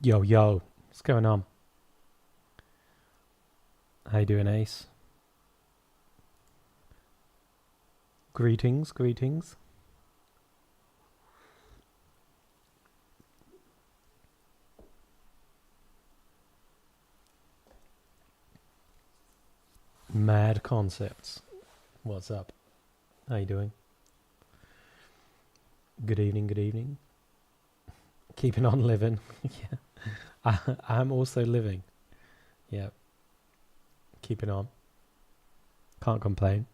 Yo, yo, what's going on? How you doing, Ace? Greetings, greetings. Mad Concepts. What's up? How you doing? Good evening, good evening. Keeping on living. Yeah. I'm also living. Yeah. Keeping on. Can't complain.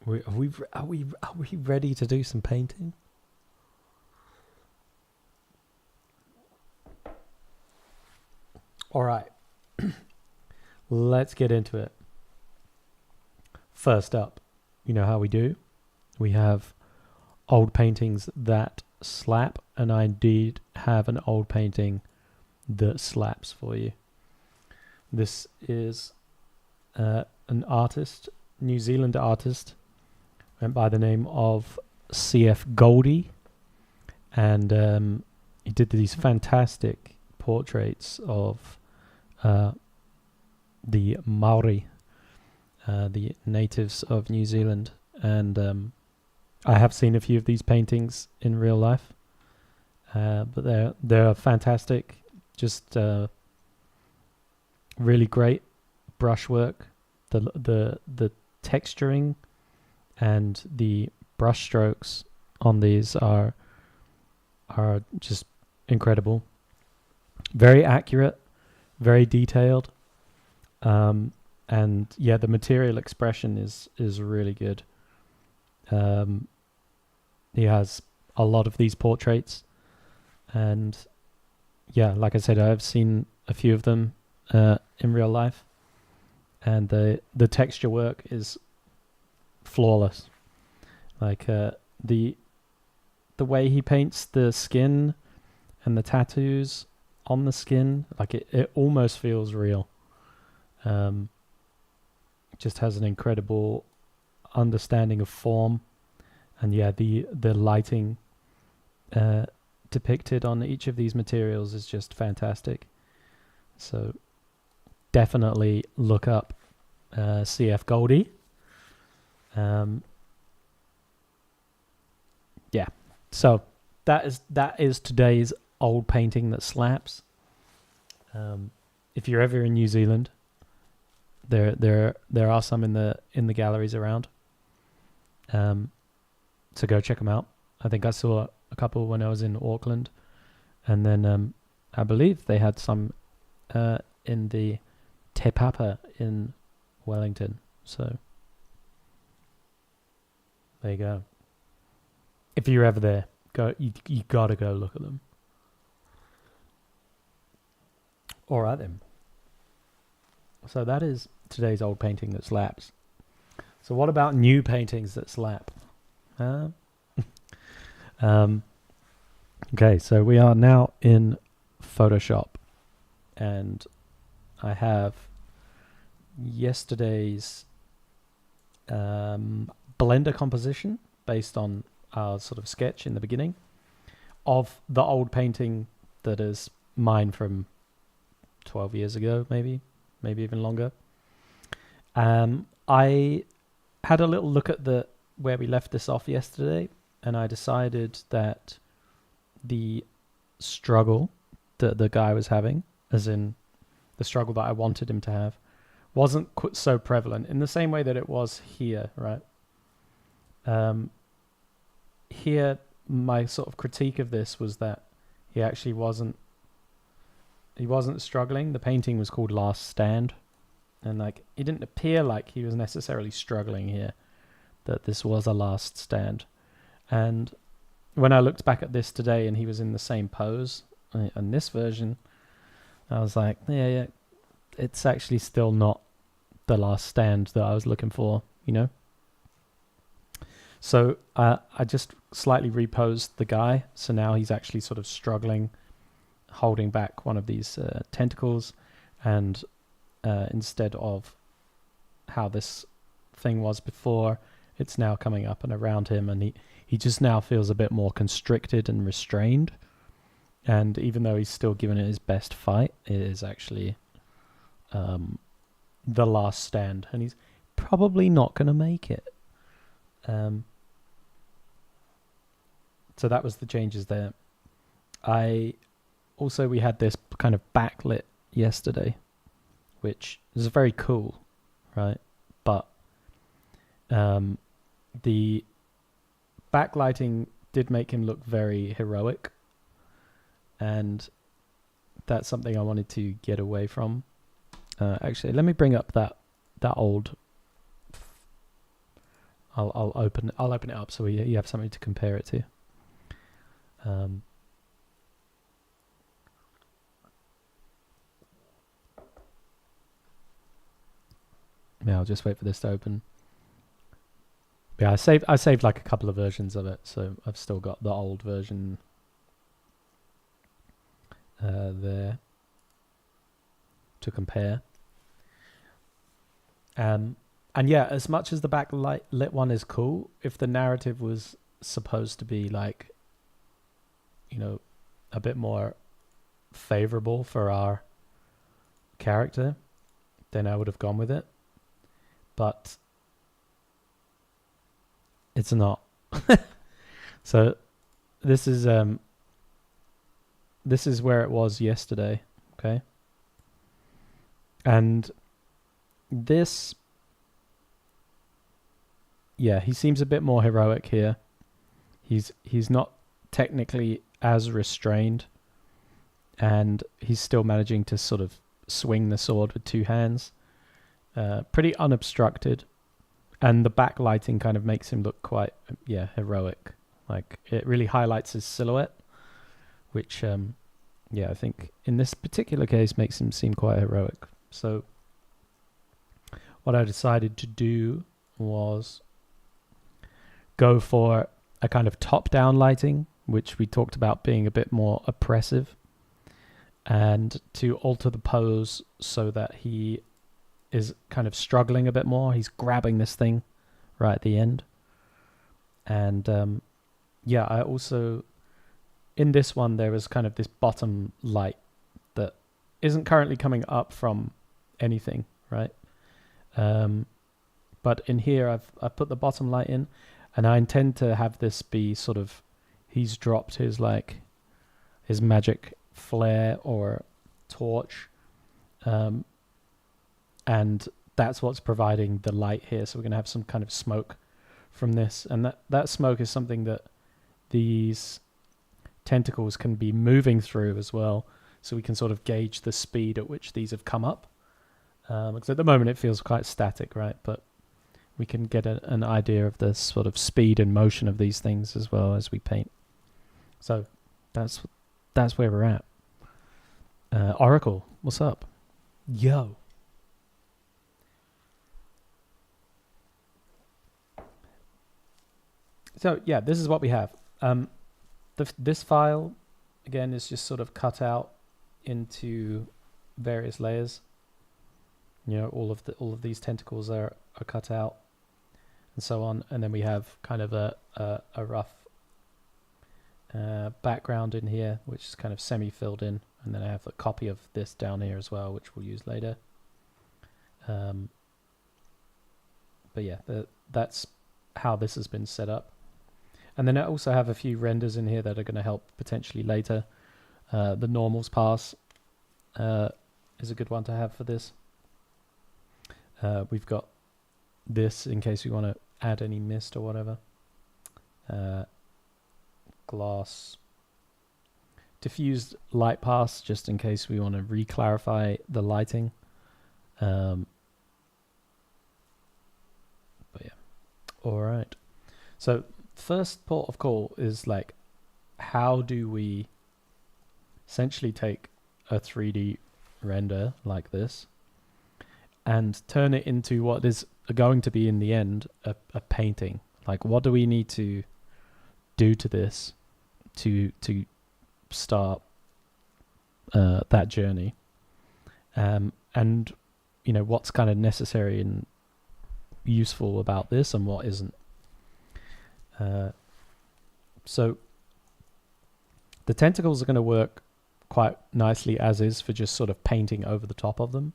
Are we ready to do some painting? All right. Let's get into it. First up, you know how we do? We have old paintings that slap, and I indeed have an old painting that slaps for you. This is an artist, New Zealand artist, went by the name of CF Goldie, and he did these fantastic portraits of the Maori, the natives of New Zealand, and I have seen a few of these paintings in real life, but they're fantastic. Just really great brushwork. The texturing and the brush strokes on these are just incredible. Very accurate, very detailed, and yeah, the material expression is really good. He has a lot of these portraits, and yeah, like I said, I've seen a few of them in real life, and the texture work is flawless. Like the way he paints the skin and the tattoos on the skin, like it almost feels real. Just has an incredible understanding of form, and yeah, the lighting depicted on each of these materials is just fantastic. So definitely look up CF Goldie. Yeah, so that is today's old painting that slaps. If you're ever in New Zealand, there are some in the galleries around. So go check them out. I think I saw a couple when I was in Auckland, and then I believe they had some in the Te Papa in Wellington. So there you go. If you're ever there, you gotta go look at them. All right then. So that is today's old painting that slaps. So what about new paintings that slap? Okay, so we are now in Photoshop, and I have yesterday's Blender composition based on our sort of sketch in the beginning of the old painting that is mine from 12 years ago, maybe even longer. I had a little look at where we left this off yesterday, and I decided that the struggle that the guy was having, as in the struggle that I wanted him to have, wasn't so prevalent in the same way that it was here, right? Here, my sort of critique of this was that he actually wasn't struggling. The painting was called Last Stand, and like it didn't appear like he was necessarily struggling here, that this was a last stand. And when I looked back at this today and he was in the same pose in this version, I was like, yeah, it's actually still not the last stand that I was looking for, you know? So I just slightly reposed the guy, so now he's actually sort of struggling, holding back one of these tentacles, and instead of how this thing was before, it's now coming up and around him, and he just now feels a bit more constricted and restrained. And even though he's still giving it his best fight, it is actually the last stand, and he's probably not going to make it. So that was the changes there. We had this kind of backlit yesterday, which is very cool, right? But the backlighting did make him look very heroic, and that's something I wanted to get away from. Actually, let me bring up that old. I'll open it up so you have something to compare it to. Yeah, I'll just wait for this to open. Yeah, I saved like a couple of versions of it, so I've still got the old version there to compare. And yeah, as much as the backlit one is cool, if the narrative was supposed to be like, a bit more favorable for our character, then I would have gone with it. But it's not. So this is where it was yesterday, okay? And this, yeah, he seems a bit more heroic here. He's not technically as restrained, and he's still managing to sort of swing the sword with two hands. Pretty unobstructed, and the backlighting kind of makes him look quite, heroic. Like, it really highlights his silhouette, which, I think in this particular case makes him seem quite heroic. So what I decided to do was go for a kind of top-down lighting, which we talked about being a bit more oppressive, and to alter the pose so that he is kind of struggling a bit more. He's grabbing this thing right at the end. And I also, in this one, there is kind of this bottom light that isn't currently coming up from anything, right? But in here, I've put the bottom light in, and I intend to have this be sort of, he's dropped his magic flare or torch, and that's what's providing the light here. So we're going to have some kind of smoke from this, and that smoke is something that these tentacles can be moving through as well, so we can sort of gauge the speed at which these have come up, because at the moment it feels quite static, right? But we can get an idea of the sort of speed and motion of these things as well as we paint. So that's where we're at. Oracle, what's up? Yo. So yeah, this is what we have. This file, again, is just sort of cut out into various layers. All of these tentacles are cut out, and so on. And then we have kind of a rough background in here, which is kind of semi-filled in. And then I have a copy of this down here as well, which we'll use later. But yeah, that's how this has been set up. And then I also have a few renders in here that are going to help potentially later. The normals pass is a good one to have for this. We've got this in case we want to add any mist or whatever. Glass. Diffused light pass, just in case we want to re-clarify the lighting. But yeah. All right. So first port of call is like, how do we essentially take a 3D render like this and turn it into what is going to be in the end a painting? Like, what do we need to do to this to start that journey, and what's kind of necessary and useful about this and what isn't. So the tentacles are going to work quite nicely as is for just sort of painting over the top of them.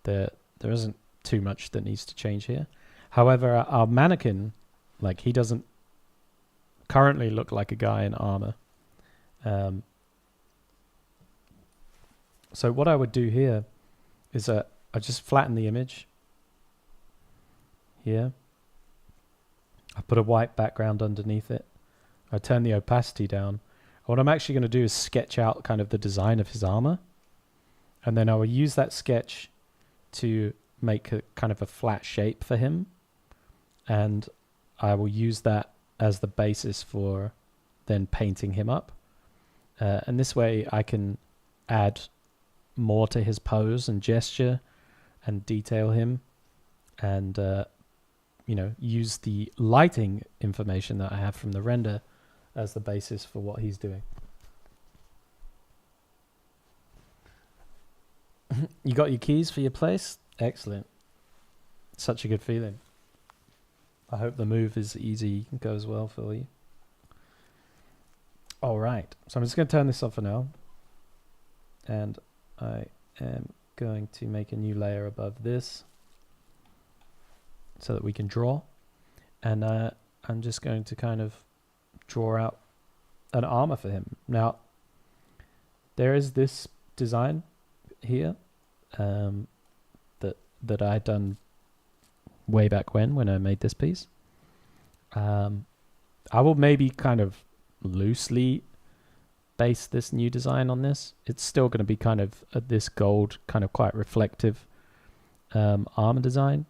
There isn't too much that needs to change here. However, our mannequin, like, he doesn't currently look like a guy in armor. So what I would do here is I just flatten the image here. I put a white background underneath it. I turn the opacity down. What I'm actually going to do is sketch out kind of the design of his armor. And then I will use that sketch to make a kind of a flat shape for him. And I will use that as the basis for then painting him up. And this way I can add more to his pose and gesture and detail him, and use the lighting information that I have from the render as the basis for what he's doing. You got your keys for your place? Excellent. Such a good feeling. I hope the move is easy, goes well for you. All right, so I'm just going to turn this off for now, and I am going to make a new layer above this so that we can draw. And I'm just going to kind of draw out an armor for him. Now, there is this design here that I had done way back when I made this piece. I will maybe kind of loosely base this new design on this. It's still going to be kind of this gold, kind of quite reflective armor design.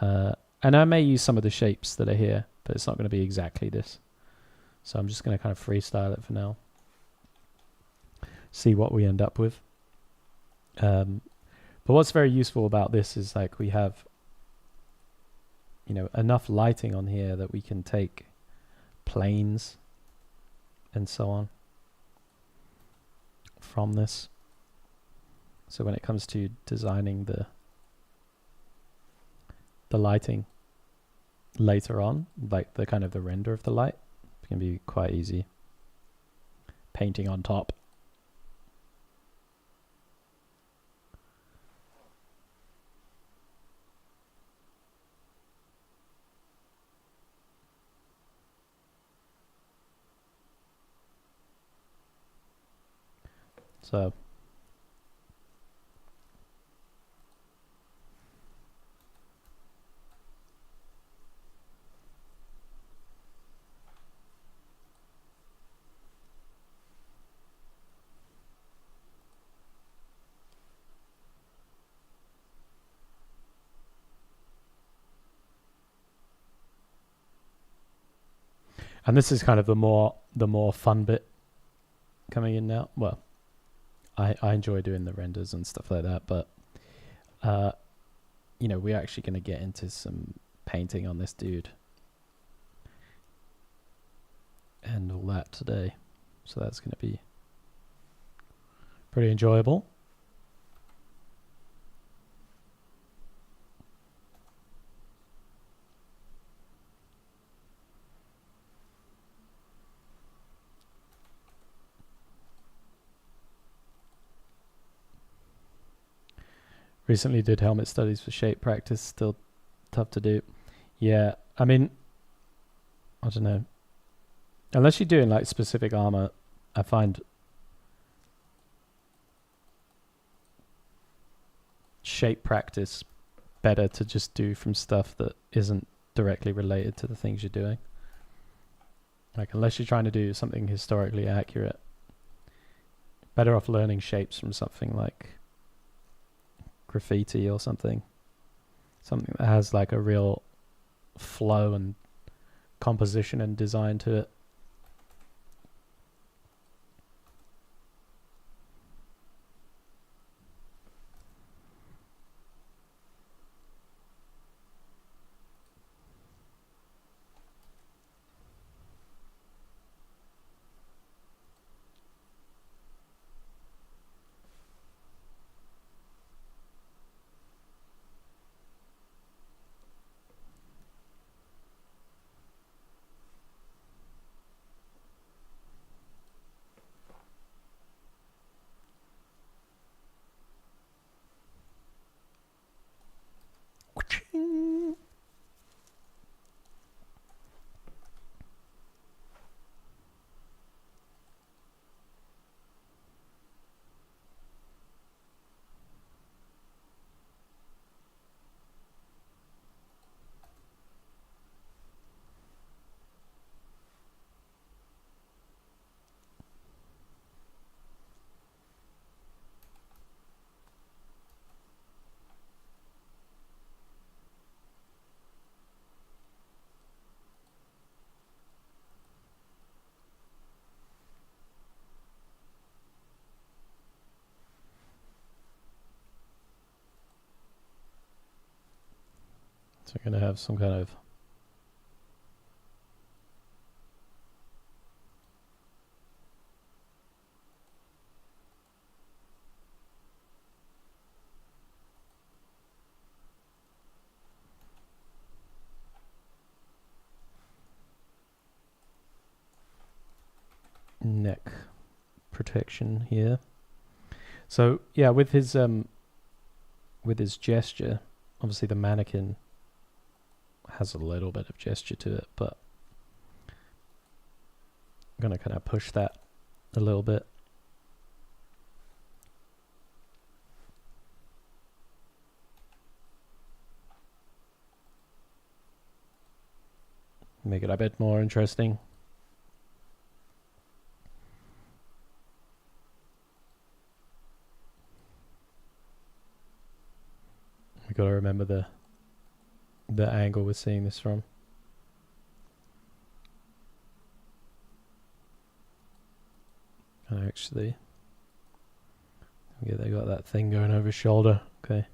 And I may use some of the shapes that are here, but it's not going to be exactly this. So I'm just going to kind of freestyle it for now. See what we end up with. But what's very useful about this is, like, we have, enough lighting on here that we can take planes and so on from this. So when it comes to designing the lighting later on, like the kind of the render of the light, it can be quite easy. Painting on top. So and this is kind of the more fun bit coming in now. Well, I enjoy doing the renders and stuff like that, but we're actually going to get into some painting on this dude and all that today, so that's going to be pretty enjoyable. Recently did helmet studies for shape practice. Still tough to do. Yeah, I mean, I don't know. Unless you're doing like specific armor, I find shape practice better to just do from stuff that isn't directly related to the things you're doing. Like, unless you're trying to do something historically accurate, better off learning shapes from something like graffiti or something that has like a real flow and composition and design to it. So we're going to have some kind of neck protection here. So yeah, with his gesture, obviously the mannequin has a little bit of gesture to it, but I'm gonna kind of push that a little bit. Make it a bit more interesting. We got to remember the angle we're seeing this from. And actually, yeah, they got that thing going over his shoulder. Okay.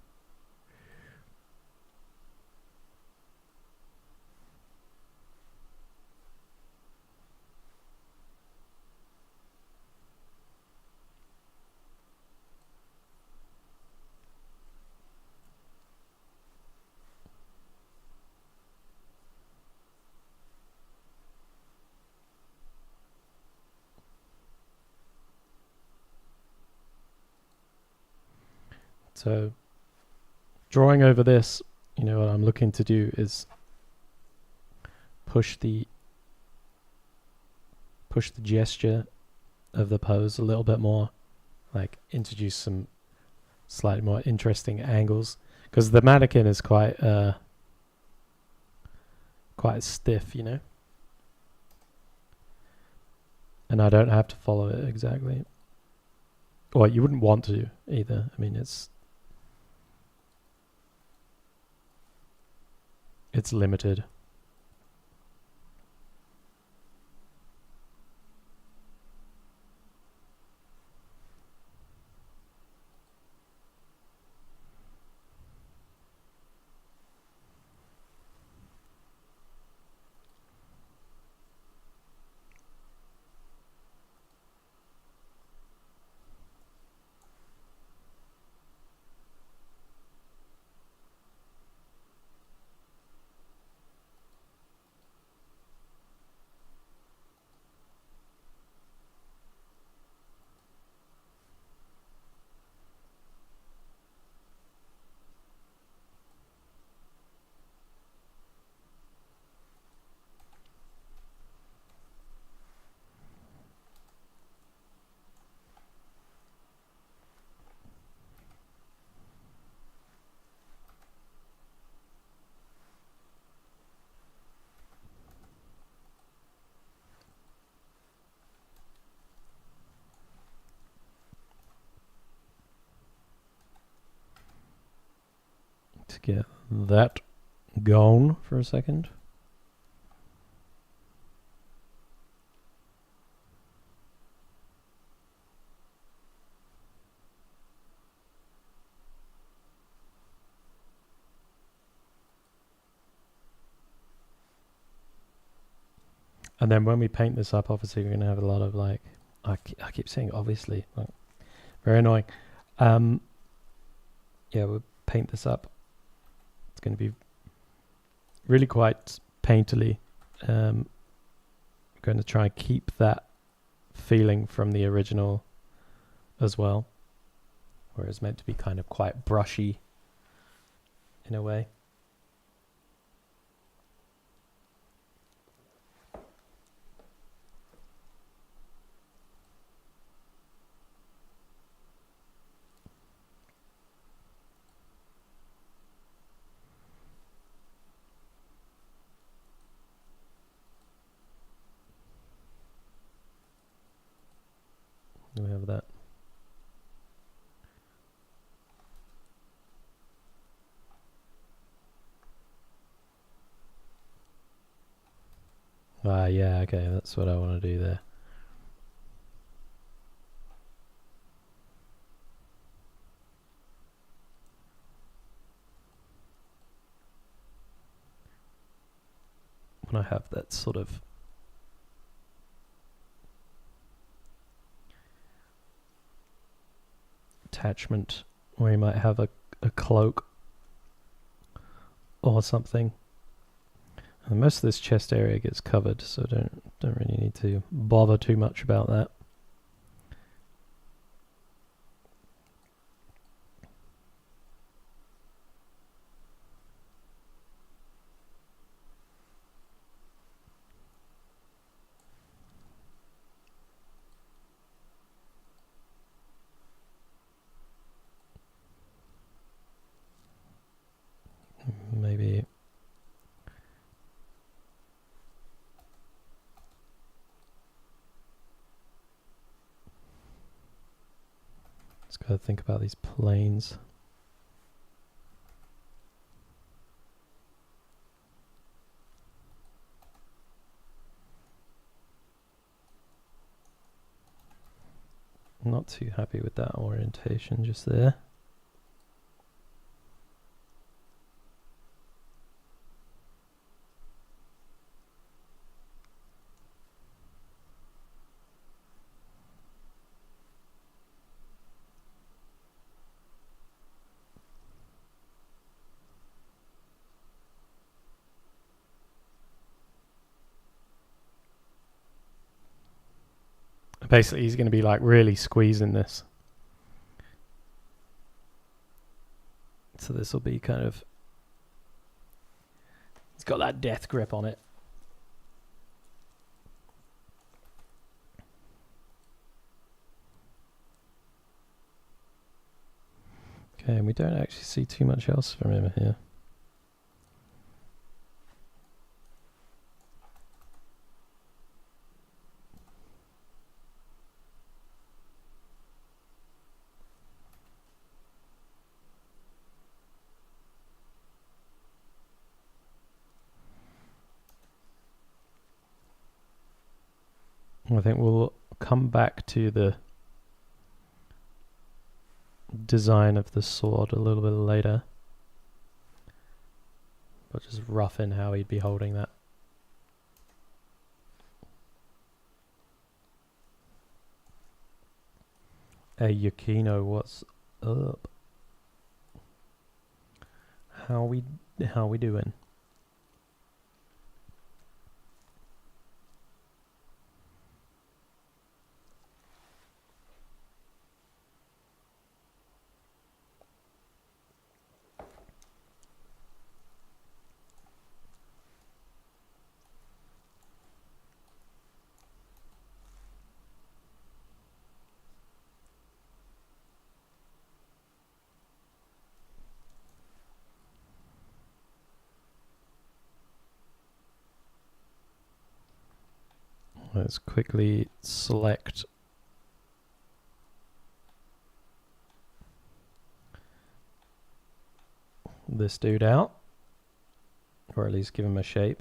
So drawing over this, you know, what I'm looking to do is push the gesture of the pose a little bit more, like introduce some slightly more interesting angles, because the mannequin is quite stiff, you know, and I don't have to follow it exactly. Well, you wouldn't want to either. I mean, it's limited. To get that gone for a second. And then when we paint this up, obviously we're going to have a lot of like, I keep saying obviously, like, very annoying. Yeah, we'll paint this up. It's going to be really quite painterly. Going to try and keep that feeling from the original as well, where it's meant to be kind of quite brushy in a way. We have that. Yeah, okay, that's what I want to do there. want to have that sort of attachment where you might have a cloak or something. And most of this chest area gets covered, so don't really need to bother too much about that. Maybe just gotta think about these planes. Not too happy with that orientation just there. Basically, he's going to be like really squeezing this. So this will be kind of, it's got that death grip on it. Okay, and we don't actually see too much else from him here. I think we'll come back to the design of the sword a little bit later, but just rough in how he'd be holding that. Hey Yukino, what's up? How we doing? Let's quickly select this dude out, or at least give him a shape.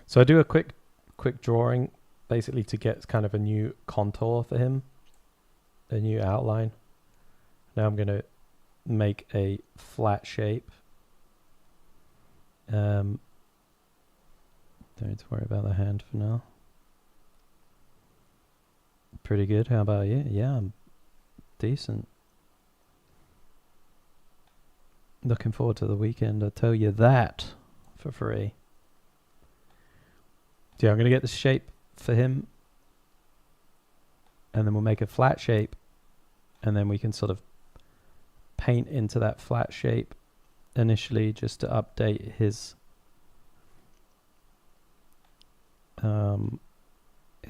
So I do a quick drawing, basically to get kind of a new contour for him, a new outline. Now I'm going to make a flat shape. Don't need to worry about the hand for now. Pretty good. How about you? Yeah, I'm decent. Looking forward to the weekend, I'll tell you that for free. So yeah, I'm going to get the shape for him, and then we'll make a flat shape, and then we can sort of paint into that flat shape initially just to update his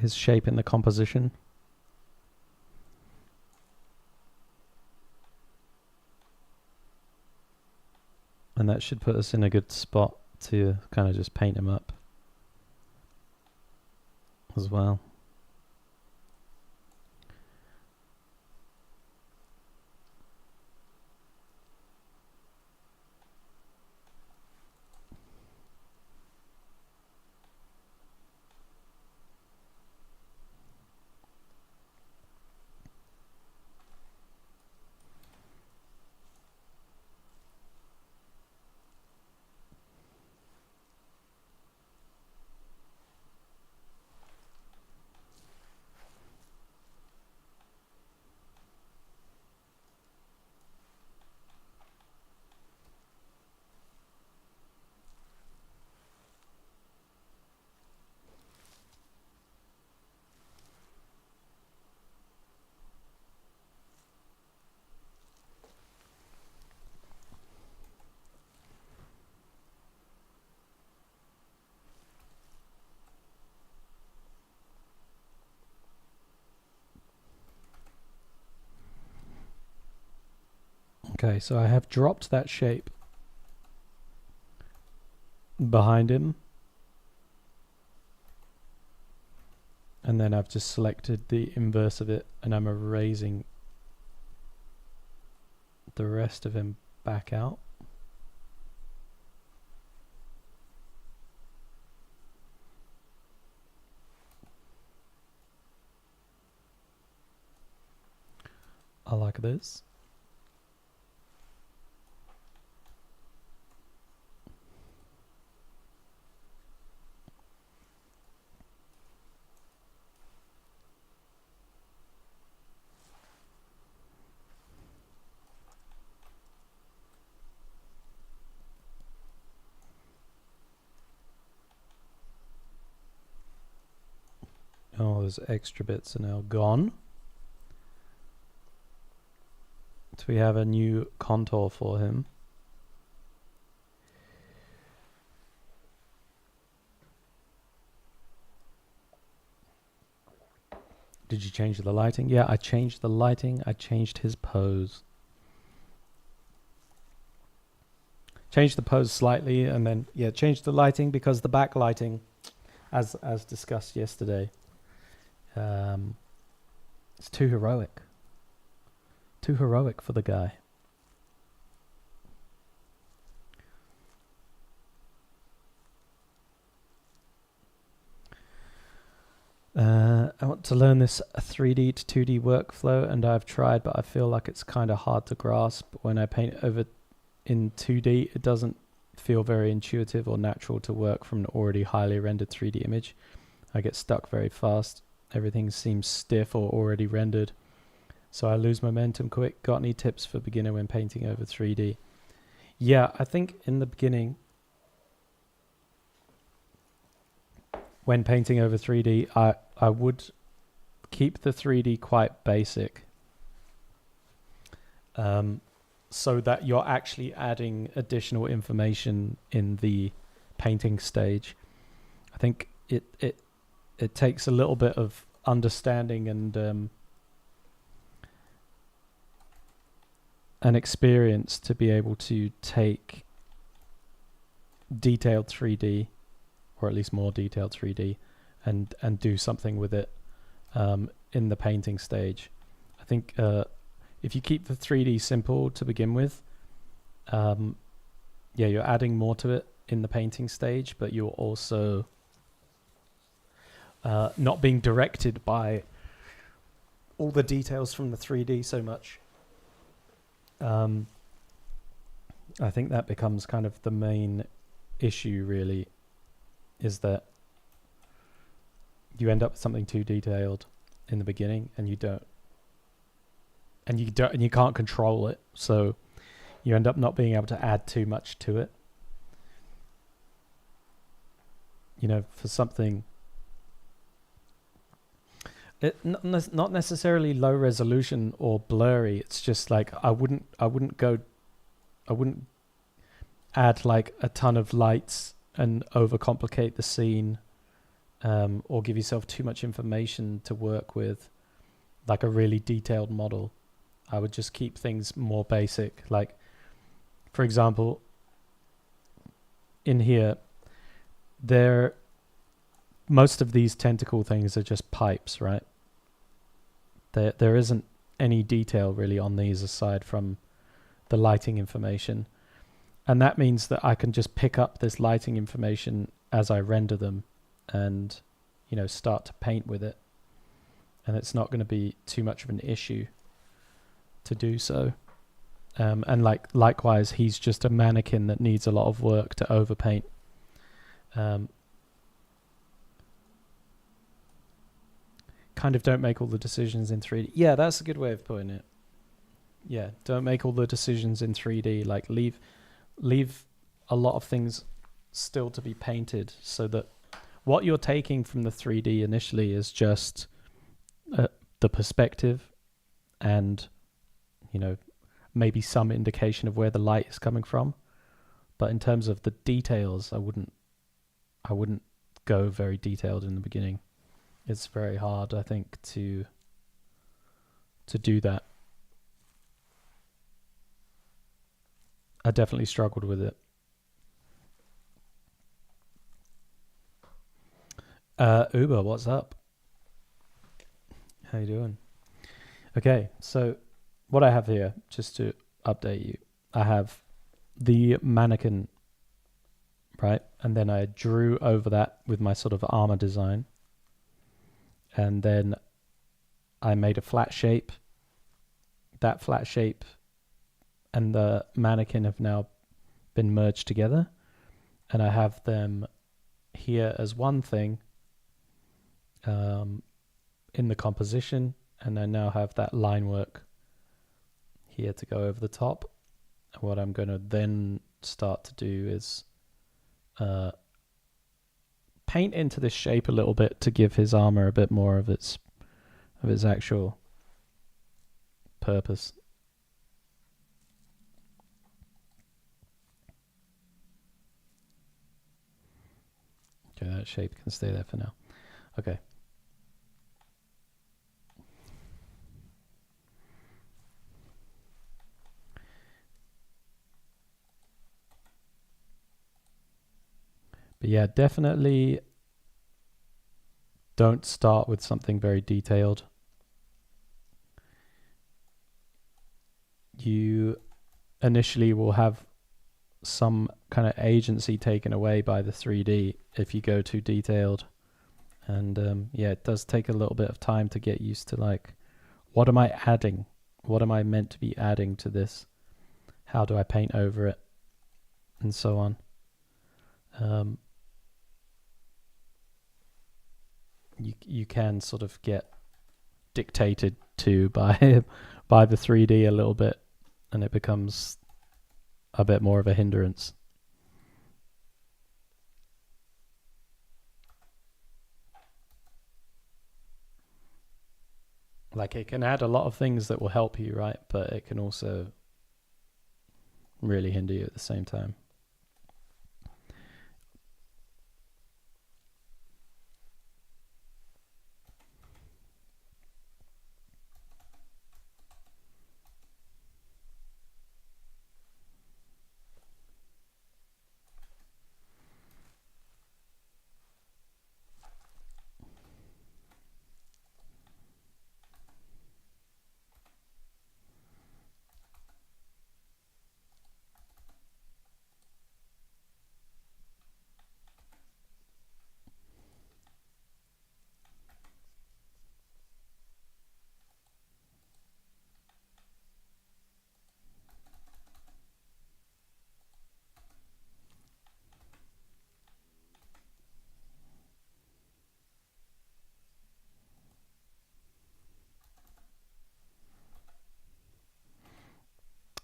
shape in the composition. And that should put us in a good spot to kind of just paint him up as well. Okay, so I have dropped that shape behind him, and then I've just selected the inverse of it, and I'm erasing the rest of him back out. I like this. All those extra bits are now gone. So we have a new contour for him. Did you change the lighting? Yeah, I changed the lighting. I changed his pose. Changed the pose slightly, and then changed the lighting because the backlighting, as discussed yesterday, it's too heroic. Too heroic for the guy. I want to learn this 3D to 2D workflow, and I've tried, but I feel like it's kind of hard to grasp. When I paint over in 2D, it doesn't feel very intuitive or natural to work from an already highly rendered 3D image. I get stuck very fast. Everything seems stiff or already rendered, so I lose momentum quick. Got any tips for beginner when painting over 3D? Yeah, I think in the beginning, when painting over 3D, I would keep the 3D quite basic, so that you're actually adding additional information in the painting stage. I think it takes a little bit of understanding and an experience to be able to take detailed 3D, or at least more detailed 3D, and do something with it in the painting stage. I think if you keep the 3D simple to begin with, you're adding more to it in the painting stage, but you're also not being directed by all the details from the 3D so much. I think that becomes kind of the main issue, really, is that you end up with something too detailed in the beginning, and you can't control it, so you end up not being able to add too much to it. You know, for something not necessarily low resolution or blurry, it's just like I wouldn't add like a ton of lights and overcomplicate the scene, or give yourself too much information to work with, like a really detailed model. I would just keep things more basic. Like, for example, in here, most of these tentacle things are just pipes, right? There isn't any detail really on these aside from the lighting information. And that means that I can just pick up this lighting information as I render them and, start to paint with it. And it's not going to be too much of an issue to do so. And likewise, he's just a mannequin that needs a lot of work to overpaint. Kind of don't make all the decisions in 3D. Yeah, that's a good way of putting it. Yeah, don't make all the decisions in 3D. Like, leave a lot of things still to be painted, so that what you're taking from the 3D initially is just the perspective and, maybe some indication of where the light is coming from. But in terms of the details, I wouldn't go very detailed in the beginning. It's very hard, I think, to do that. I definitely struggled with it. Uber, what's up? How you doing? Okay, so what I have here, just to update you, I have the mannequin, right? And then I drew over that with my sort of armor design. And then I made a flat shape. That flat shape and the mannequin have now been merged together. And I have them here as one thing in the composition. And I now have that line work here to go over the top. And what I'm going to then start to do is paint into this shape a little bit to give his armor a bit more of its actual purpose. Okay, that shape can stay there for now. Okay. But yeah, definitely don't start with something very detailed. You initially will have some kind of agency taken away by the 3D if you go too detailed. And yeah, it does take a little bit of time to get used to, like, what am I adding? What am I meant to be adding to this? How do I paint over it? And so on. You can sort of get dictated to by by the 3D a little bit, and it becomes a bit more of a hindrance. Like, it can add a lot of things that will help you, right? But it can also really hinder you at the same time.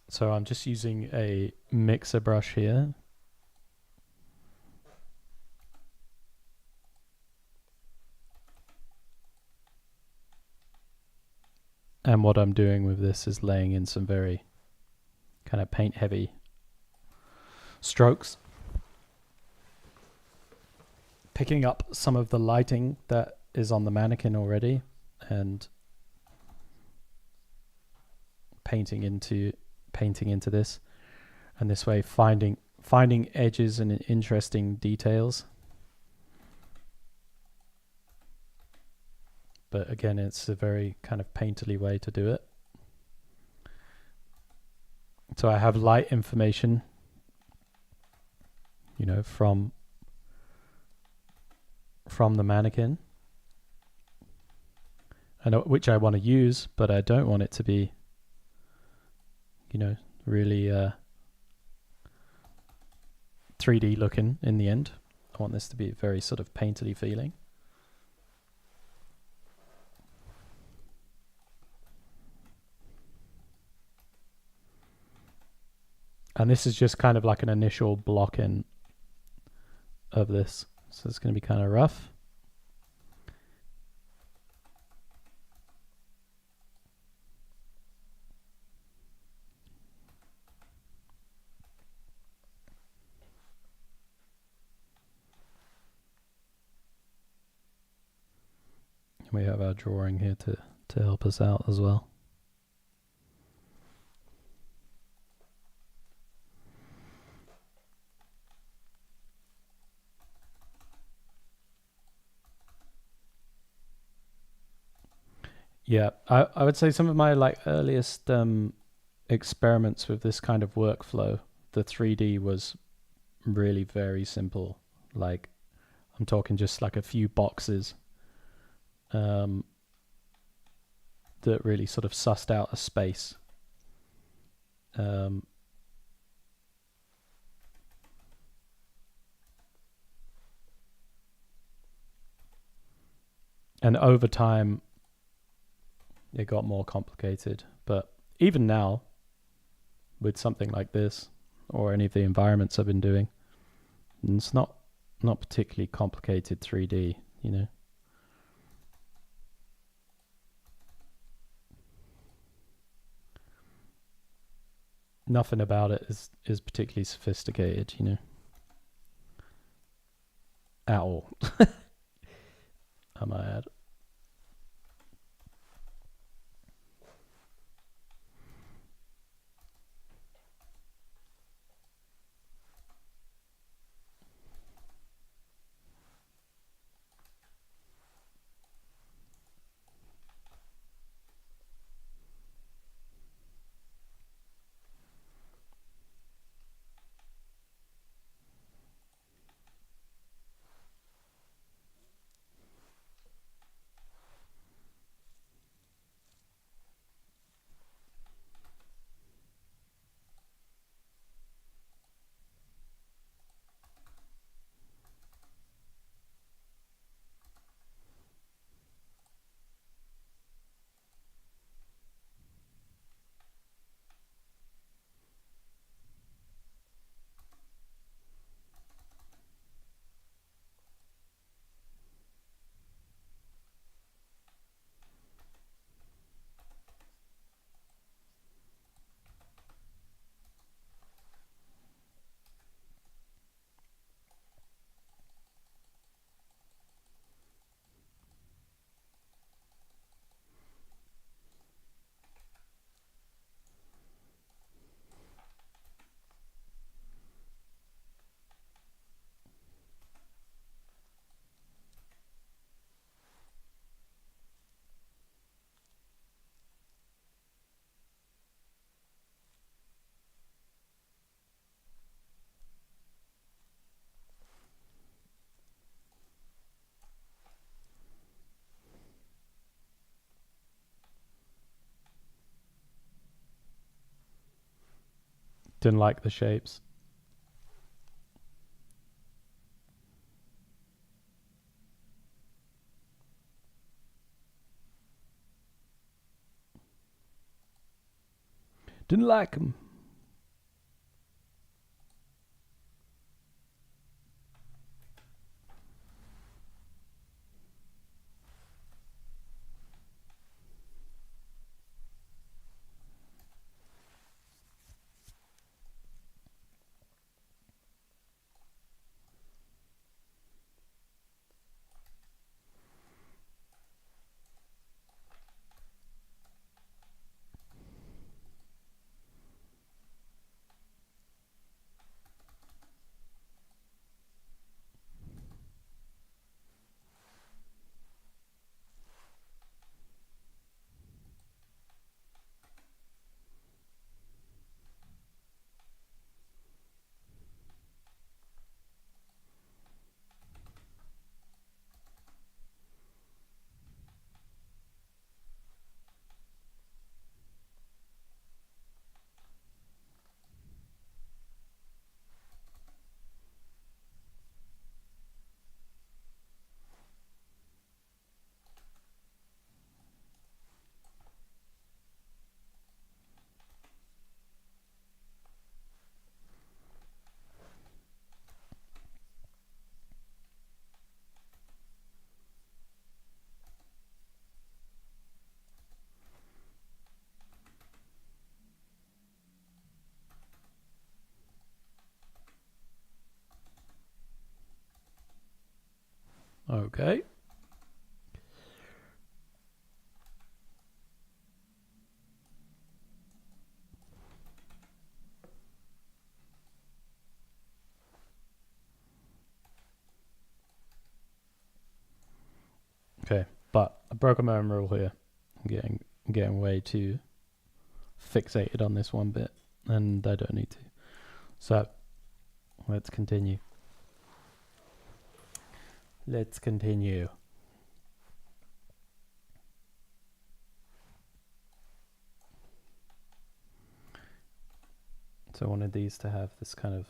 So I'm just using a mixer brush here. And what I'm doing with this is laying in some very kind of paint heavy strokes. Picking up some of the lighting that is on the mannequin already and painting into this, and this way finding edges and interesting details. But again, it's a very kind of painterly way to do it. So I have light information, you know, from the mannequin, and which I want to use, but I don't want it to be, you know, really 3D looking in the end. I want this to be very sort of painterly feeling. And this is just kind of like an initial block in of this. So it's going to be kind of rough. And we have our drawing here to help us out as well. Yeah, I would say some of my like earliest experiments with this kind of workflow, the 3D was really very simple. Like I'm talking just like a few boxes um, that really sort of sussed out a space. Um, and over time, it got more complicated. But even now, with something like this, or any of the environments I've been doing, it's not particularly complicated 3D, you know. Nothing about it is particularly sophisticated, you know, at all. I might add. Didn't like the shapes. Didn't like them. Okay. Okay, but I broke my own rule here. getting way too fixated on this one bit, and I don't need to. So let's continue. Let's continue. So I wanted these to have this kind of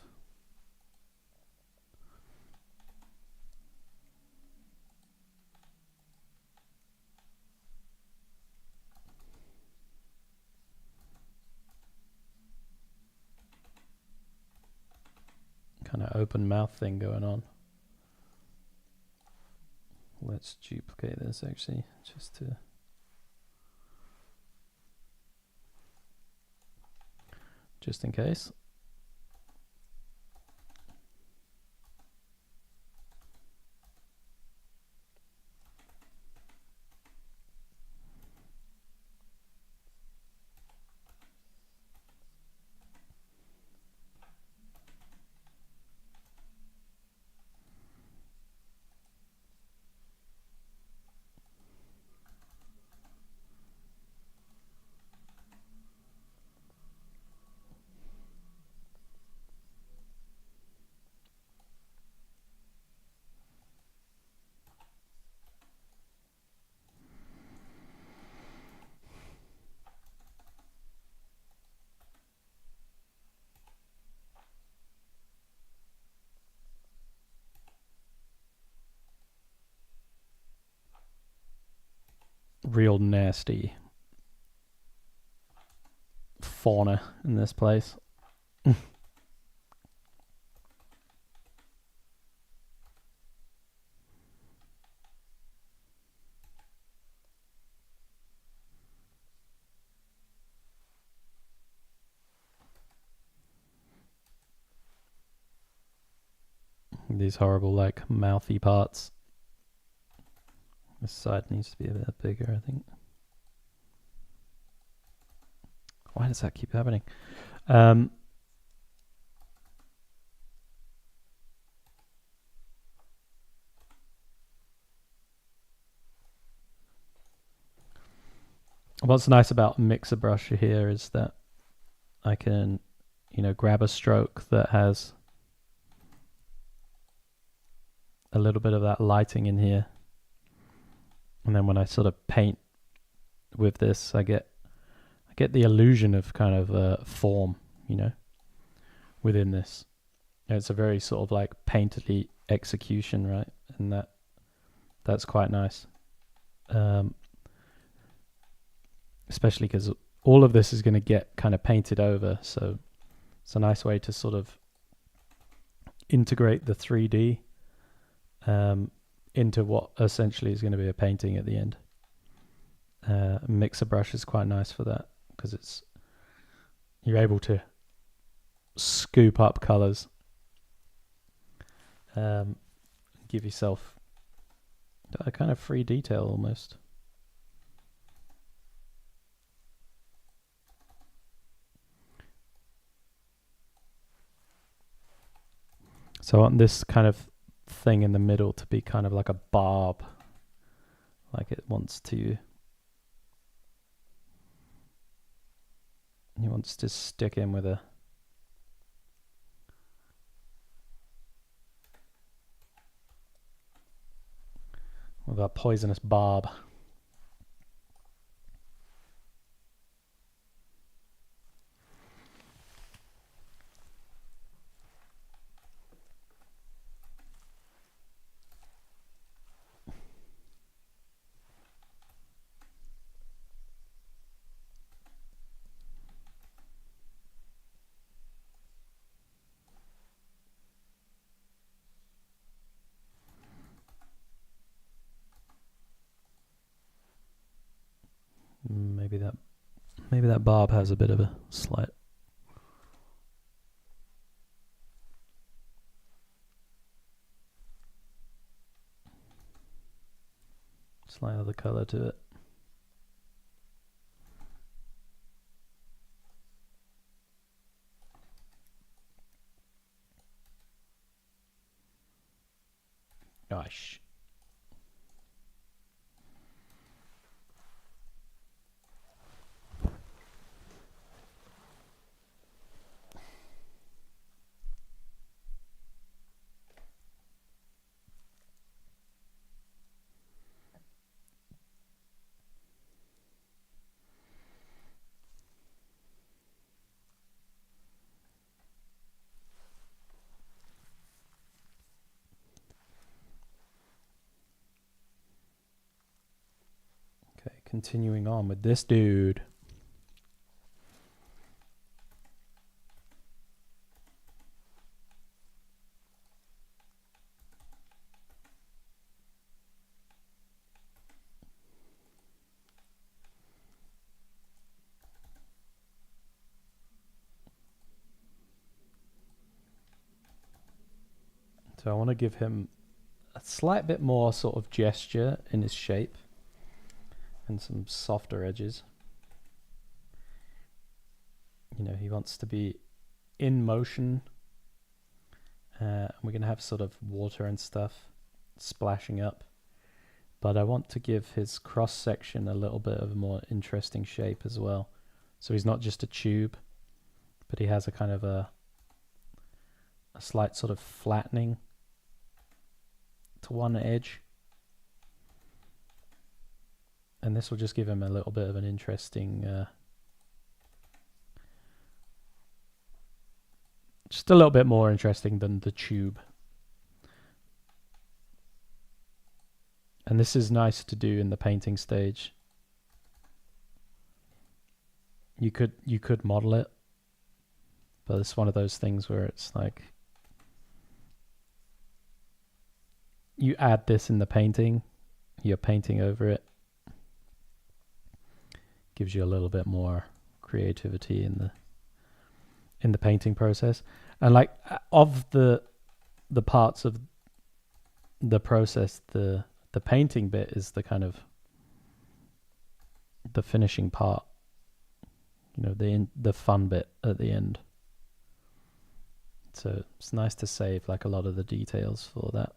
open mouth thing going on. Let's duplicate this actually, just in case. Real nasty fauna in this place. These horrible, like, mouthy parts. This side needs to be a bit bigger, I think. Why does that keep happening? What's nice about Mixer Brush here is that I can, grab a stroke that has a little bit of that lighting in here, and then when I sort of paint with this, I get the illusion of kind of form, within this. And it's a very sort of like painterly execution, right? And that's quite nice. Especially because all of this is going to get kind of painted over, so it's a nice way to sort of integrate the 3D into what essentially is going to be a painting at the end. Mixer Brush is quite nice for that, because you're able to scoop up colors, give yourself a kind of free detail almost. So I want this kind of thing in the middle to be kind of like a barb, like it wants to. He wants to stick in with a poisonous barb. Maybe that barb has a bit of a slight other color to it. Gosh. continuing on with this dude. So I want to give him a slight bit more sort of gesture in his shape and some softer edges. You know, he wants to be in motion. And we're going to have sort of water and stuff splashing up. But I want to give his cross section a little bit of a more interesting shape as well. So he's not just a tube, but he has a kind of a slight sort of flattening to one edge. And this will just give him a little bit of an interesting, just a little bit more interesting than the tube. And this is nice to do in the painting stage. You could model it, but it's one of those things where it's like you add this in the painting, you're painting over it. Gives you a little bit more creativity in the painting process. And like of the parts of the process, the painting bit is the kind of the finishing part, you know, the fun bit at the end. So it's nice to save like a lot of the details for that.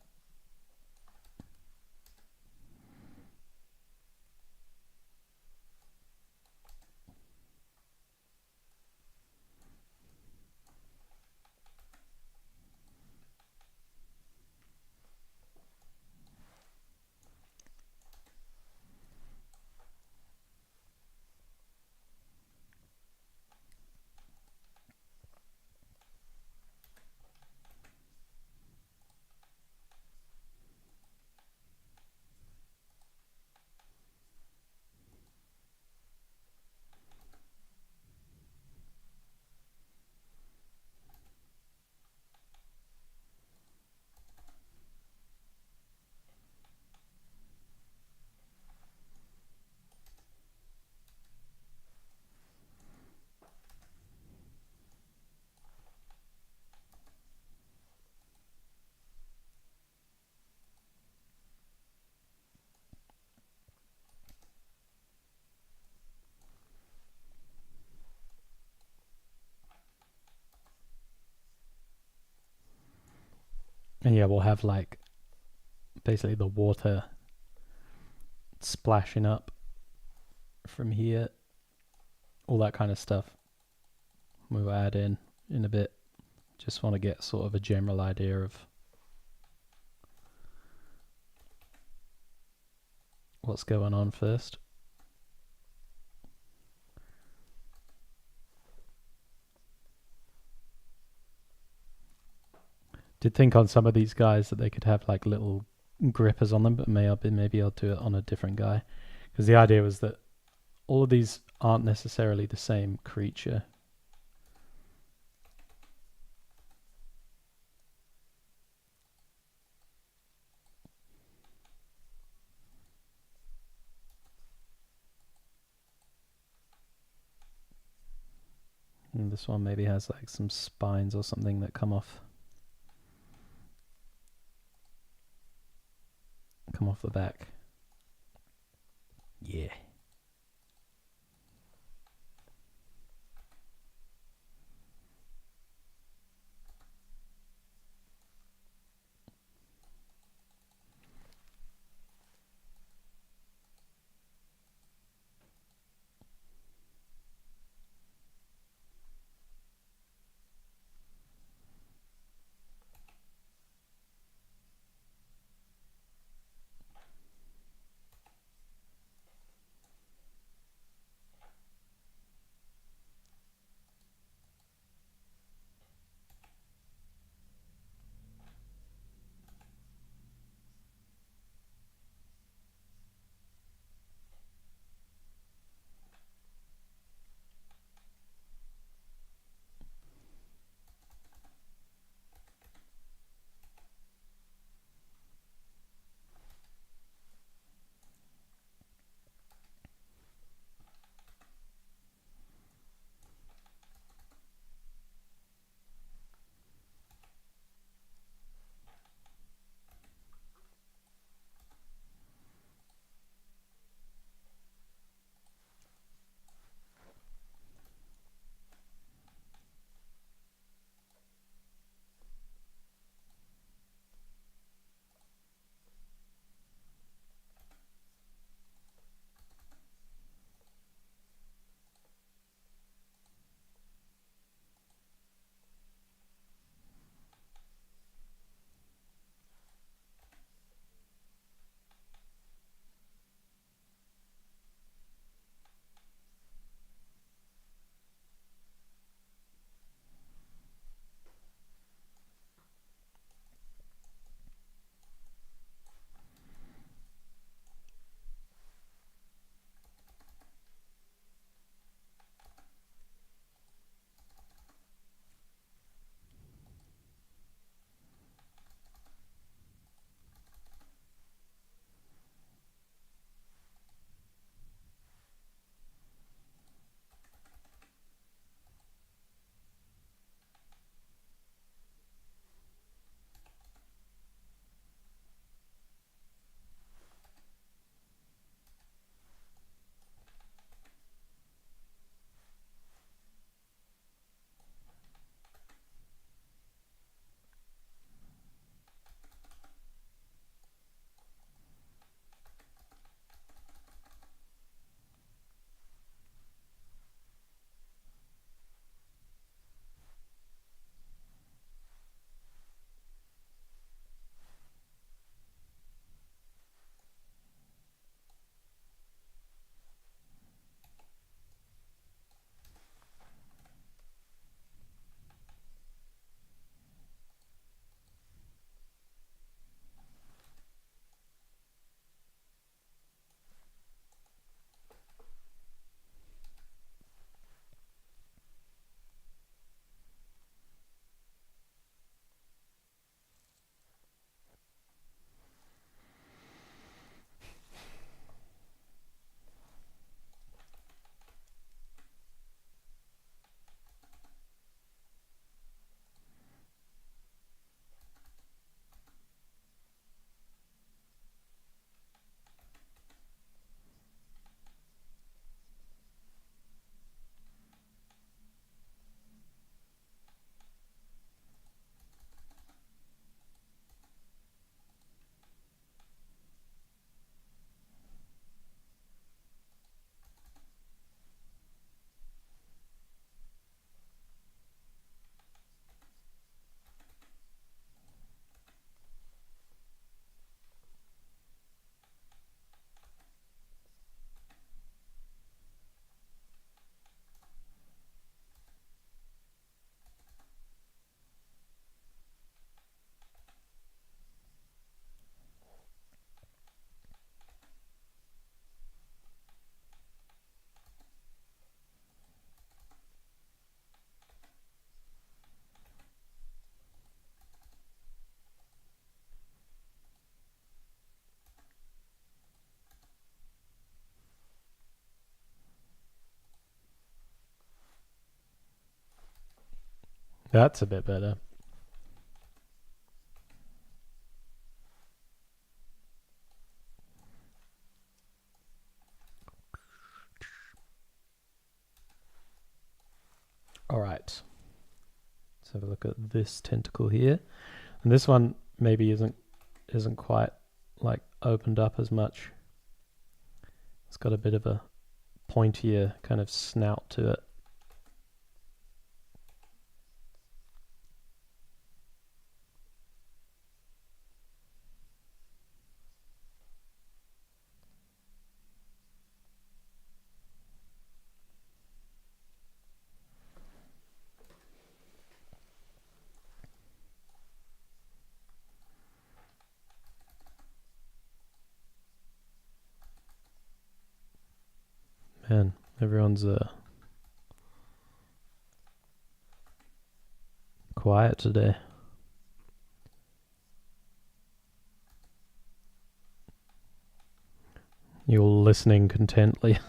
And yeah, we'll have like basically the water splashing up from here, all that kind of stuff we'll add in a bit. Just want to get sort of a general idea of what's going on first. Did think on some of these guys that they could have like little grippers on them, but maybe I'll do it on a different guy, because the idea was that all of these aren't necessarily the same creature. And this one maybe has like some spines or something that come off the back. Yeah. That's a bit better. All right. Let's have a look at this tentacle here. And this one maybe isn't quite like opened up as much. It's got a bit of a pointier kind of snout to it. Man, everyone's quiet today. You're listening contently.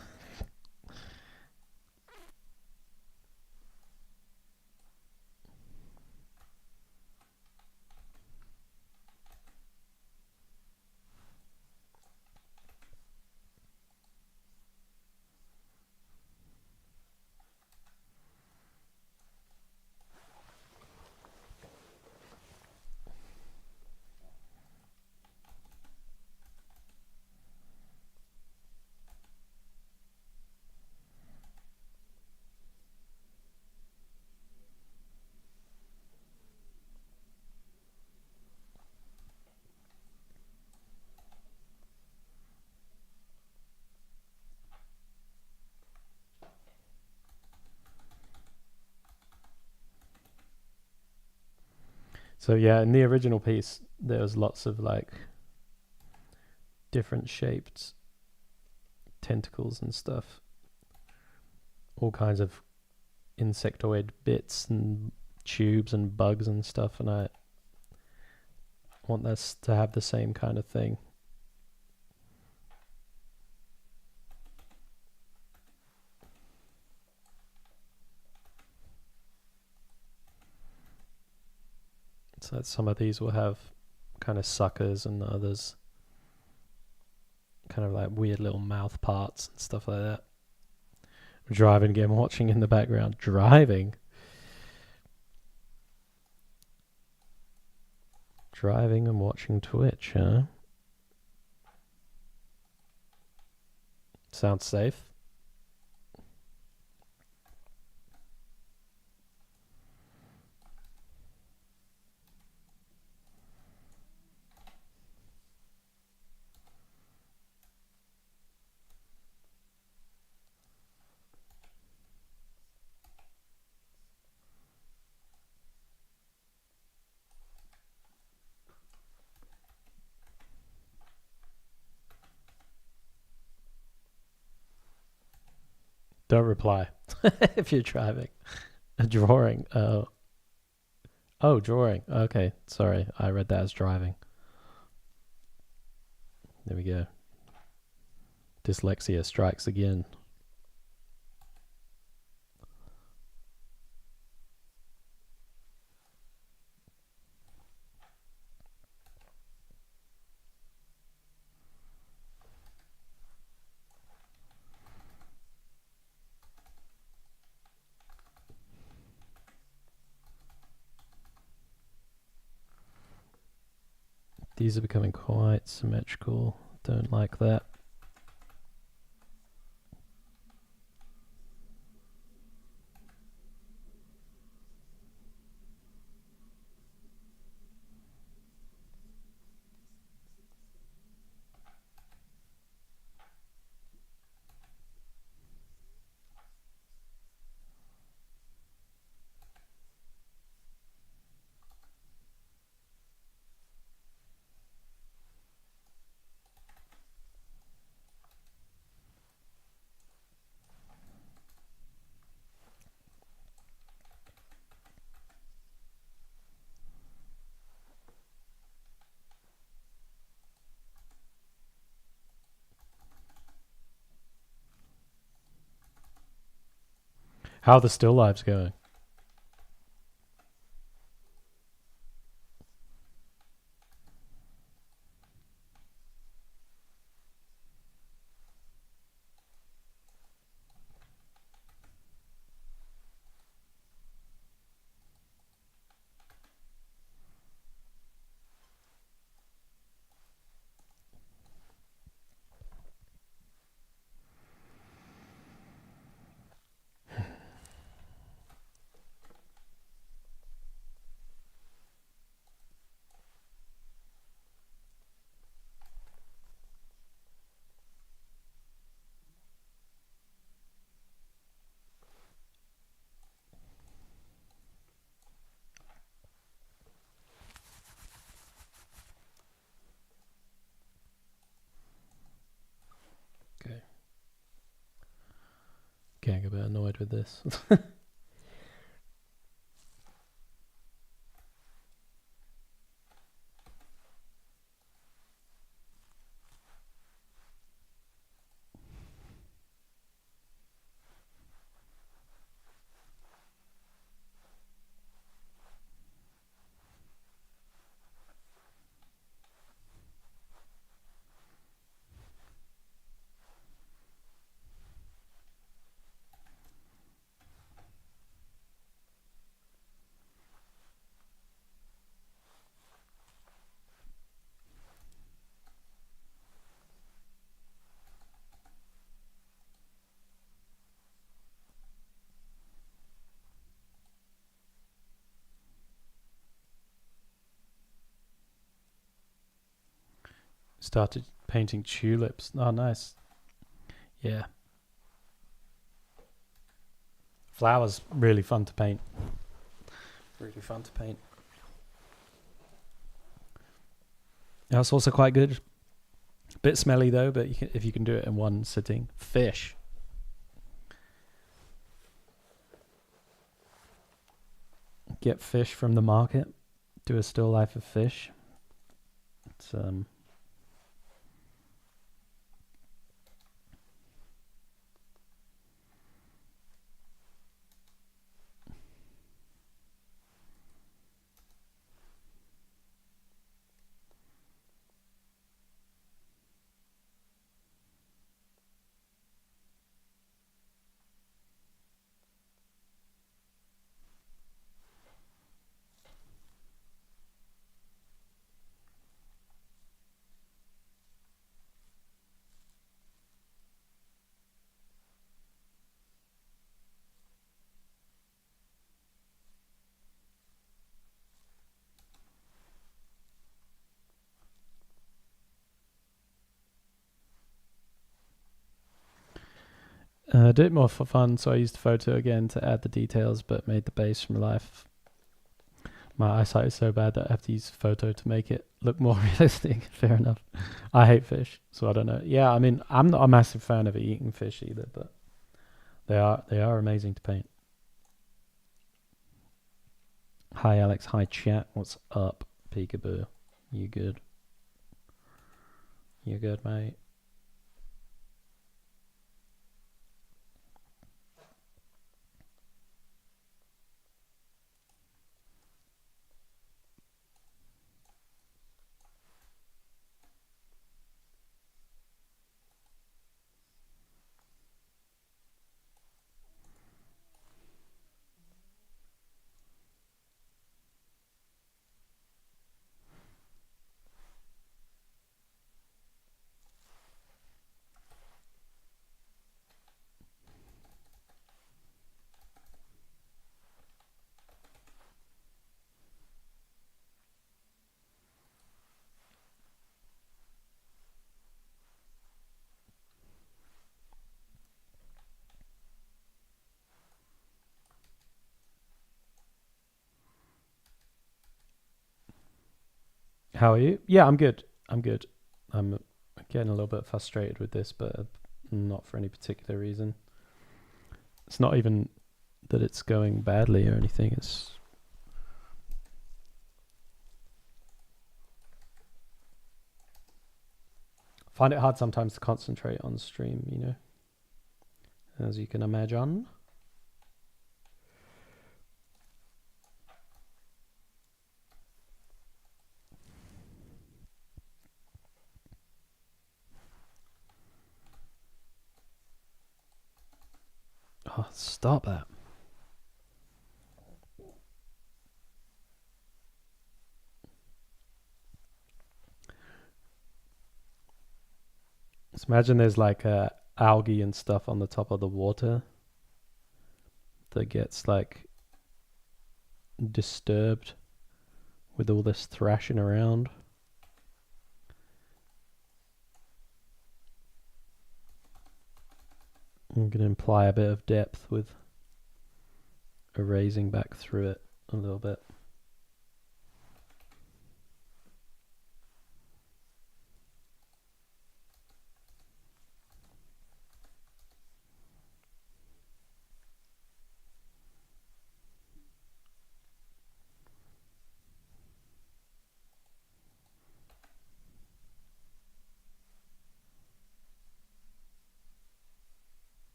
So yeah, in the original piece, there was lots of like different shaped tentacles and stuff. All kinds of insectoid bits and tubes and bugs and stuff, and I want this to have the same kind of thing. So that some of these will have kind of suckers and others kind of like weird little mouth parts and stuff like that. I'm driving again, watching in the background. Driving and watching Twitch, huh? Sounds safe. Don't reply if you're driving. A drawing. Oh, drawing. Okay, sorry. I read that as driving. There we go. Dyslexia strikes again. These are becoming quite symmetrical. Don't like that. How are the still lives going? getting a bit annoyed with this. Started painting tulips. Oh, nice. Yeah. Flowers, really fun to paint. Really fun to paint. That's also quite good. Bit smelly though, but if you can do it in one sitting. Fish. Get fish from the market. Do a still life of fish. It's did it more for fun, so I used photo again to add the details, but made the base from life. My eyesight is so bad that I have to use photo to make it look more realistic. Fair enough. I hate fish, so I don't know. Yeah, I mean, I'm not a massive fan of eating fish either, but they are amazing to paint. Hi Alex, hi chat. What's up, Peekaboo? You good? You good, mate? How are you? Yeah, I'm good. I'm good. I'm getting a little bit frustrated with this, but not for any particular reason. It's not even that it's going badly or anything. It's find it hard sometimes to concentrate on stream, you know, as you can imagine. Oh, stop that. Just imagine there's like algae and stuff on the top of the water that gets like disturbed with all this thrashing around. I'm going to imply a bit of depth with erasing back through it a little bit.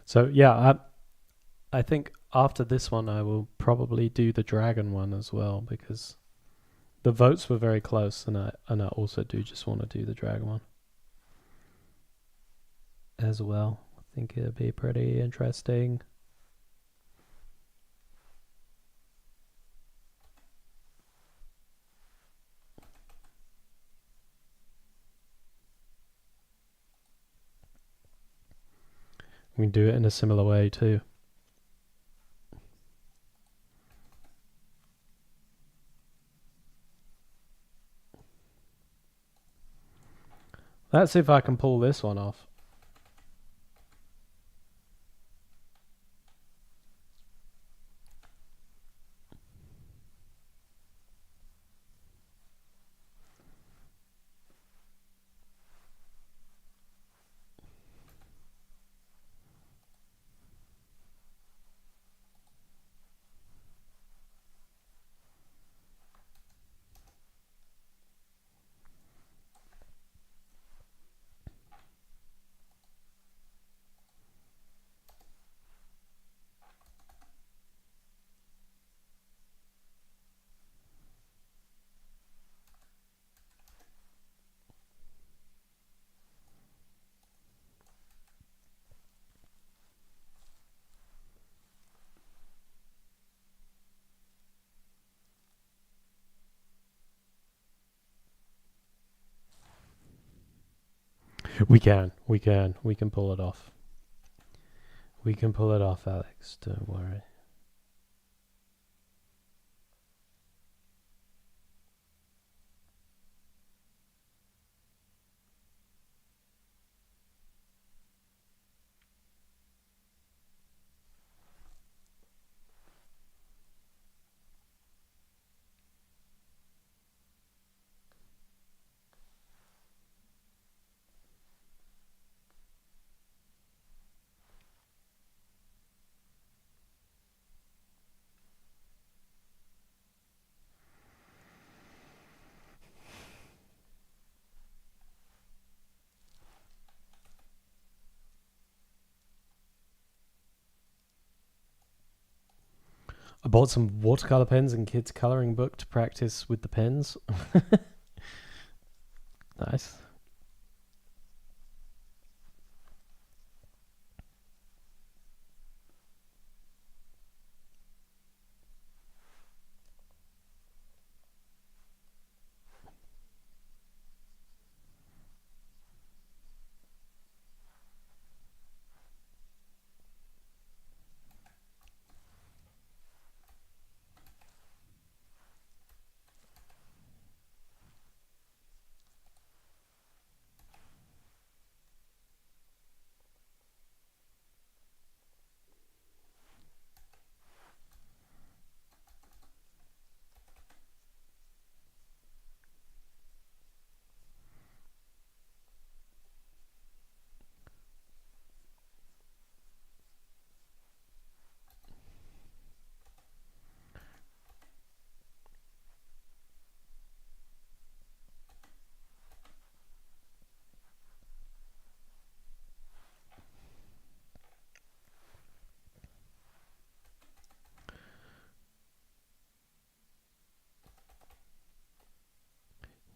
So yeah, I think after this one I will probably do the dragon one as well, because the votes were very close, and I also do just want to do the dragon one as well. I think it'll be pretty interesting. We can do it in a similar way too. Let's see if I can pull this one off. We can pull it off. We can pull it off, Alex. Don't worry. I bought some watercolor pens and kids' coloring book to practice with the pens. Nice.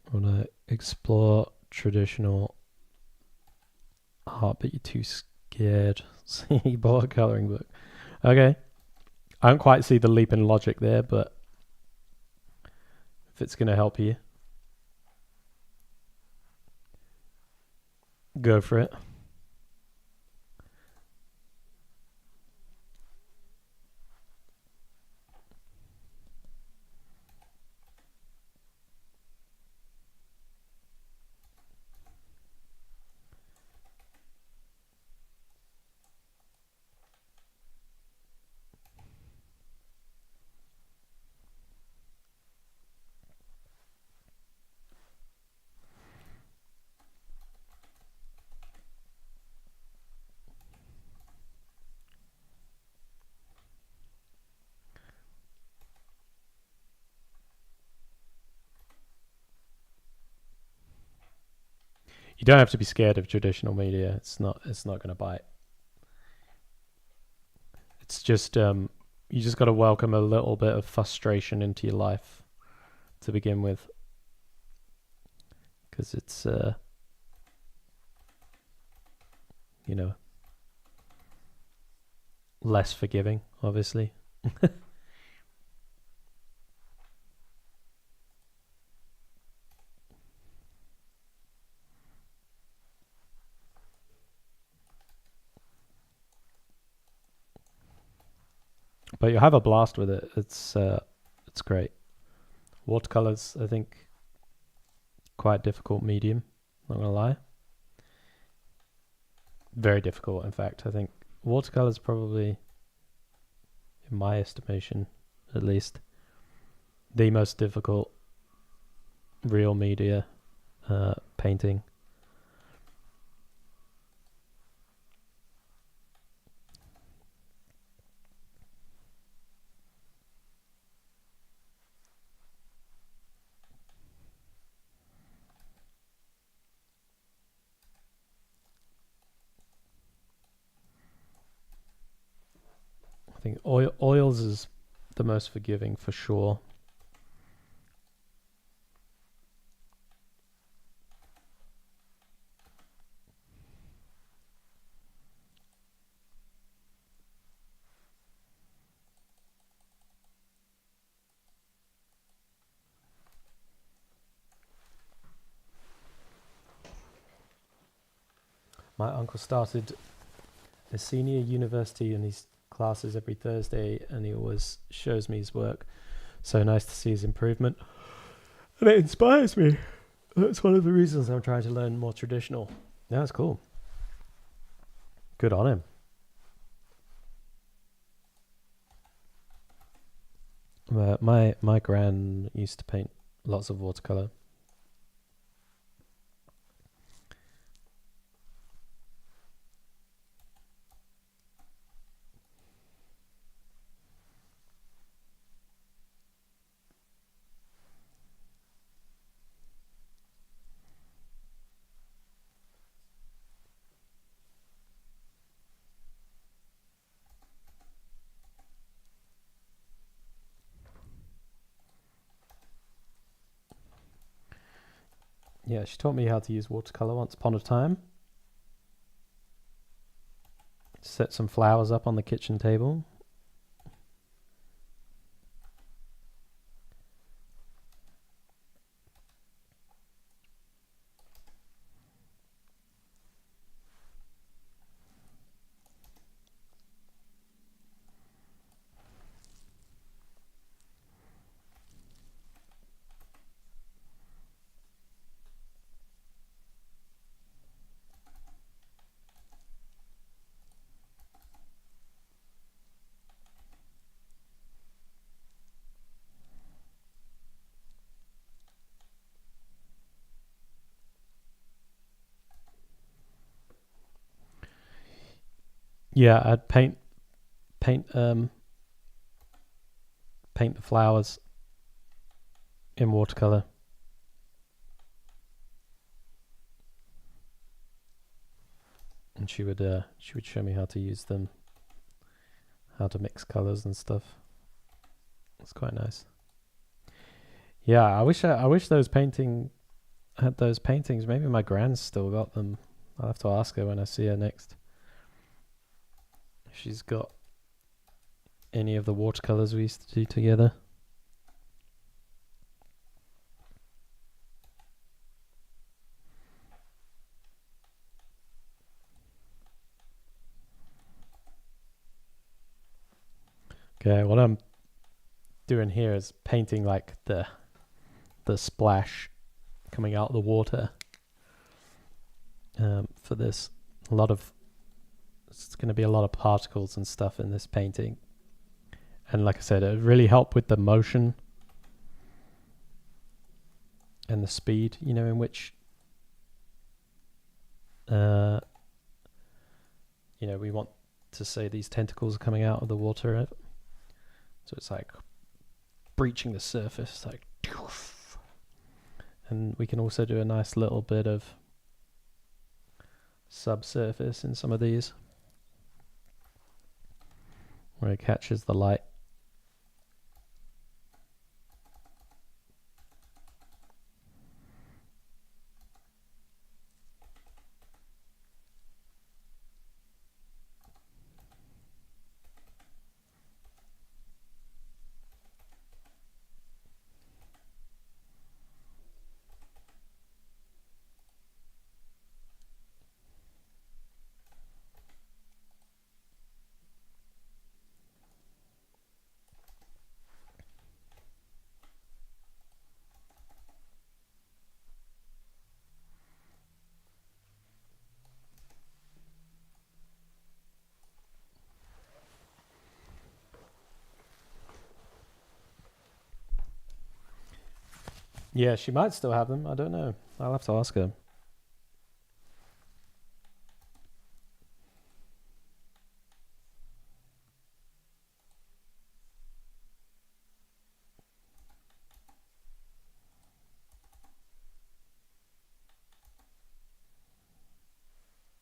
I want to explore traditional art, but you're too scared. See, you bought a coloring book. Okay. I don't quite see the leap in logic there, but if it's going to help you, go for it. You don't have to be scared of traditional media. It's not going to bite. It's just you just got to welcome a little bit of frustration into your life to begin with, because it's you know, less forgiving, obviously. But you'll have a blast with it. It's great. Watercolors, I think, quite difficult medium. Not gonna lie, very difficult. In fact, I think watercolors probably, in my estimation, at least, the most difficult real media painting. I think oils is the most forgiving for sure. My uncle started a senior university and he's classes every Thursday, and he always shows me his work. So nice to see his improvement, and it inspires me. That's one of the reasons I'm trying to learn more traditional. Yeah, that's cool. Good on him. My gran used to paint lots of watercolor. Yeah, she taught me how to use watercolor once upon a time. Set some flowers up on the kitchen table. Yeah, I'd paint the flowers in watercolor. And she would show me how to use them, how to mix colors and stuff. It's quite nice. Yeah, I wish those had those paintings. Maybe my gran's still got them. I'll have to ask her when I see her next. If she's got any of the watercolors we used to do together. Okay, what I'm doing here is painting like the splash coming out of the water. For this, it's going to be a lot of particles and stuff in this painting, and like I said, it really helped with the motion and the speed, in which we want to say these tentacles are coming out of the water. So it's like breaching the surface, like, and we can also do a nice little bit of subsurface in some of these. where it catches the light. Yeah, she might still have them. I don't know. I'll have to ask her.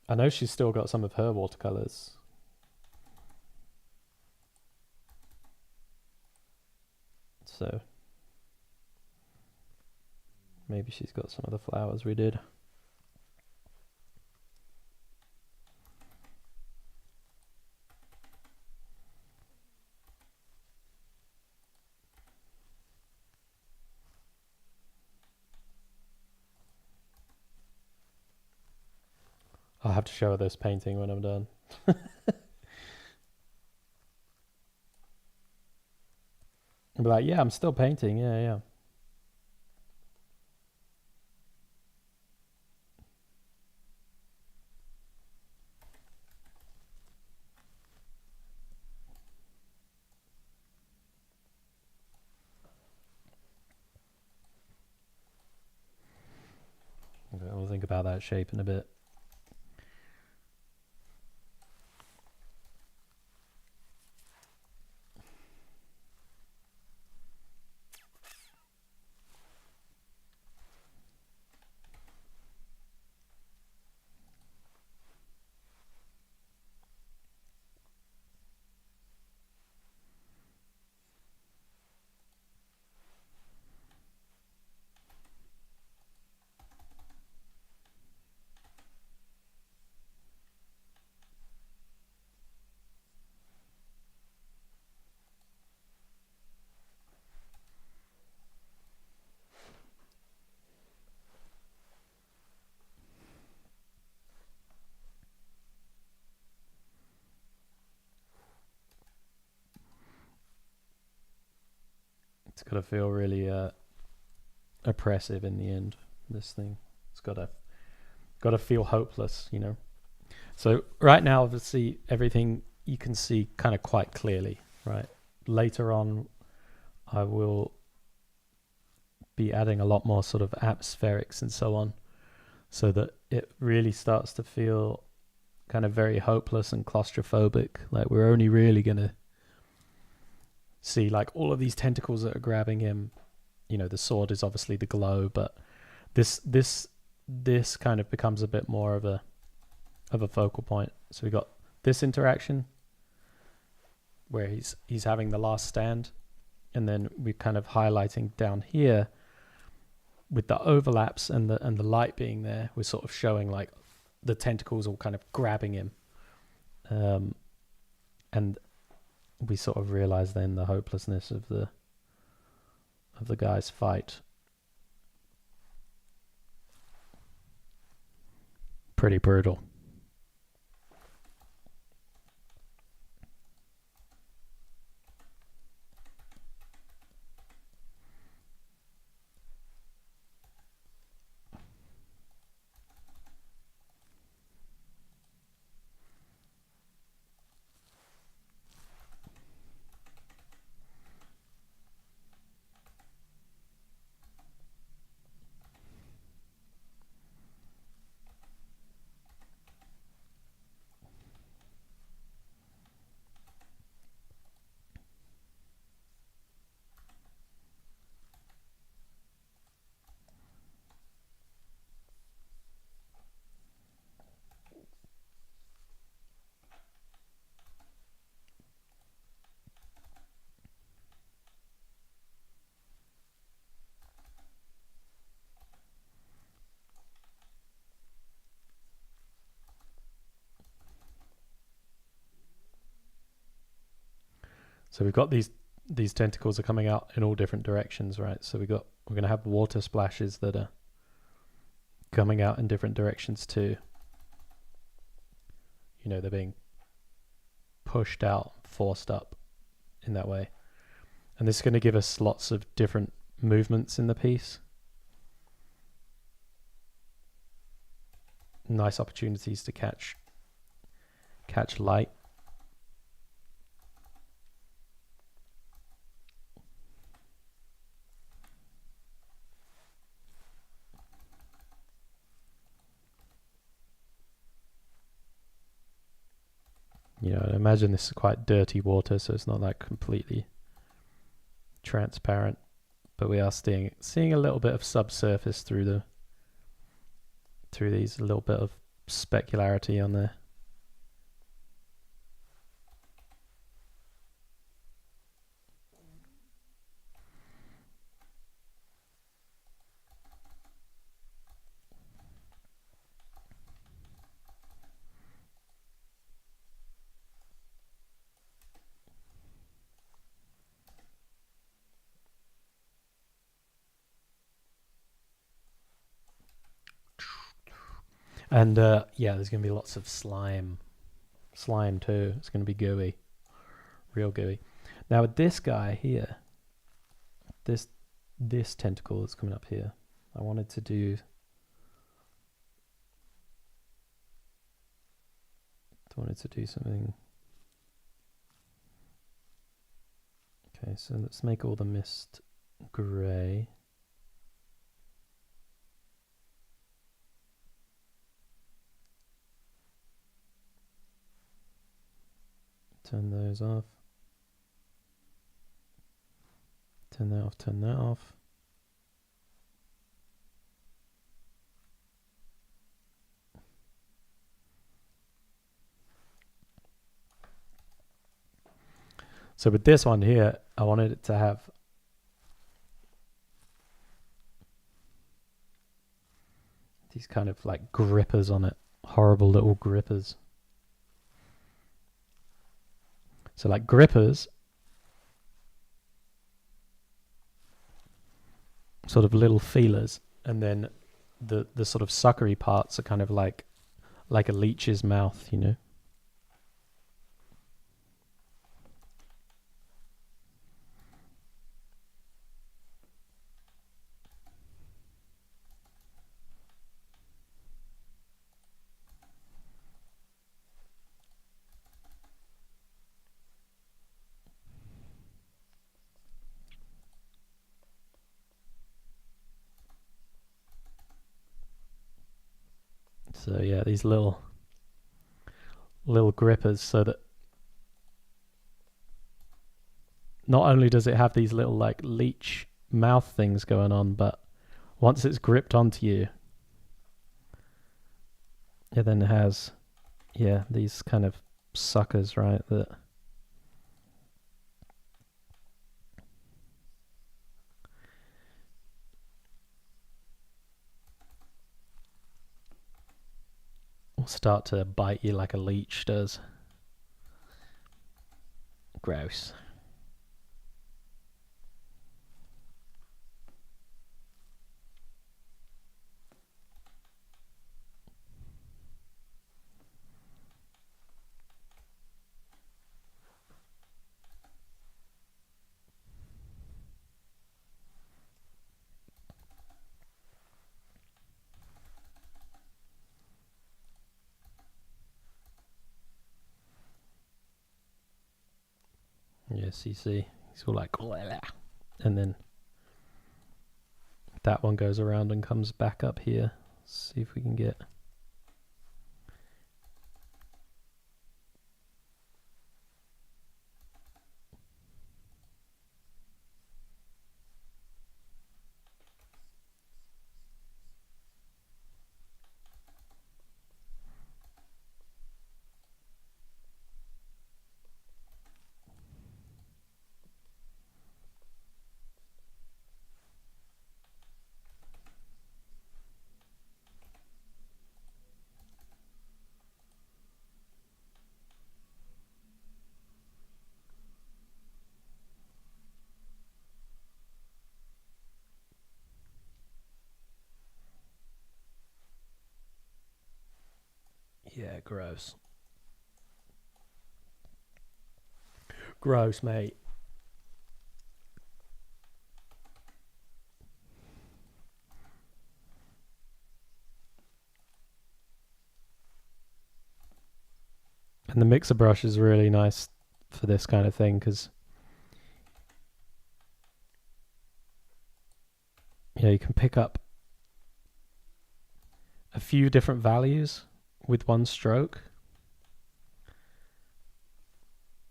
I know she's still got some of her watercolors. So maybe she's got some of the flowers we did. I'll have to show her this painting when I'm done. I'll be like, yeah, I'm still painting. Yeah, yeah. Okay, I'll think about that shape in a bit. It's got to feel really oppressive in the end. This thing, it's got to feel hopeless, you know. So right now, obviously, everything you can see kind of quite clearly, right? Later on, I will be adding a lot more sort of atmospherics and so on, so that it really starts to feel kind of very hopeless and claustrophobic. Like we're only really gonna see like all of these tentacles that are grabbing him. You know, the sword is obviously the glow, but this kind of becomes a bit more of a focal point. So we got this interaction where he's having the last stand, and then we're kind of highlighting down here with the overlaps and the light being there. We're sort of showing like the tentacles all kind of grabbing him, and we sort of realize then the hopelessness of the guy's fight. Pretty brutal. So we've got these tentacles are coming out in all different directions, right? So we're going to have water splashes that are coming out in different directions too. You know, they're being pushed out, forced up in that way. And this is going to give us lots of different movements in the piece. Nice opportunities to catch light. You know, I imagine this is quite dirty water, so it's not like completely transparent, but we are seeing a little bit of subsurface through these, a little bit of specularity on there. And yeah, there's going to be lots of slime too. It's going to be gooey, real gooey. Now with this guy here, this tentacle that's coming up here, I wanted to do something. Okay, so let's make all the mist grey. Turn those off. Turn that off, turn that off. So with this one here, I wanted it to have these kind of like grippers on it. Horrible little grippers. So like grippers, sort of little feelers, and then the sort of suckery parts are kind of like a leech's mouth, you know. So yeah, these little grippers, so that not only does it have these little like leech mouth things going on, but once it's gripped onto you, it then has these kind of suckers, right, that will start to bite you like a leech does. Gross. Yes, you see, he's all like, and then that one goes around and comes back up here. Let's see if we can get. Yeah, gross. Gross, mate. And the mixer brush is really nice for this kind of thing because you can pick up a few different values with one stroke.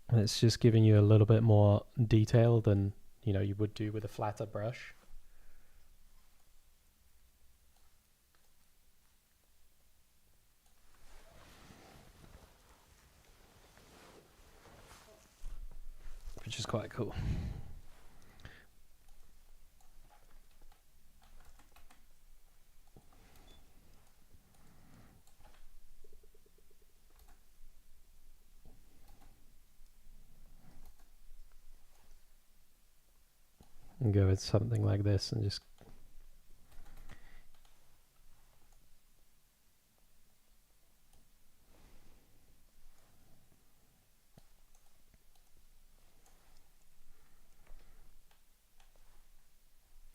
And it's just giving you a little bit more detail than you would do with a flatter brush. Which is quite cool. And go with something like this and just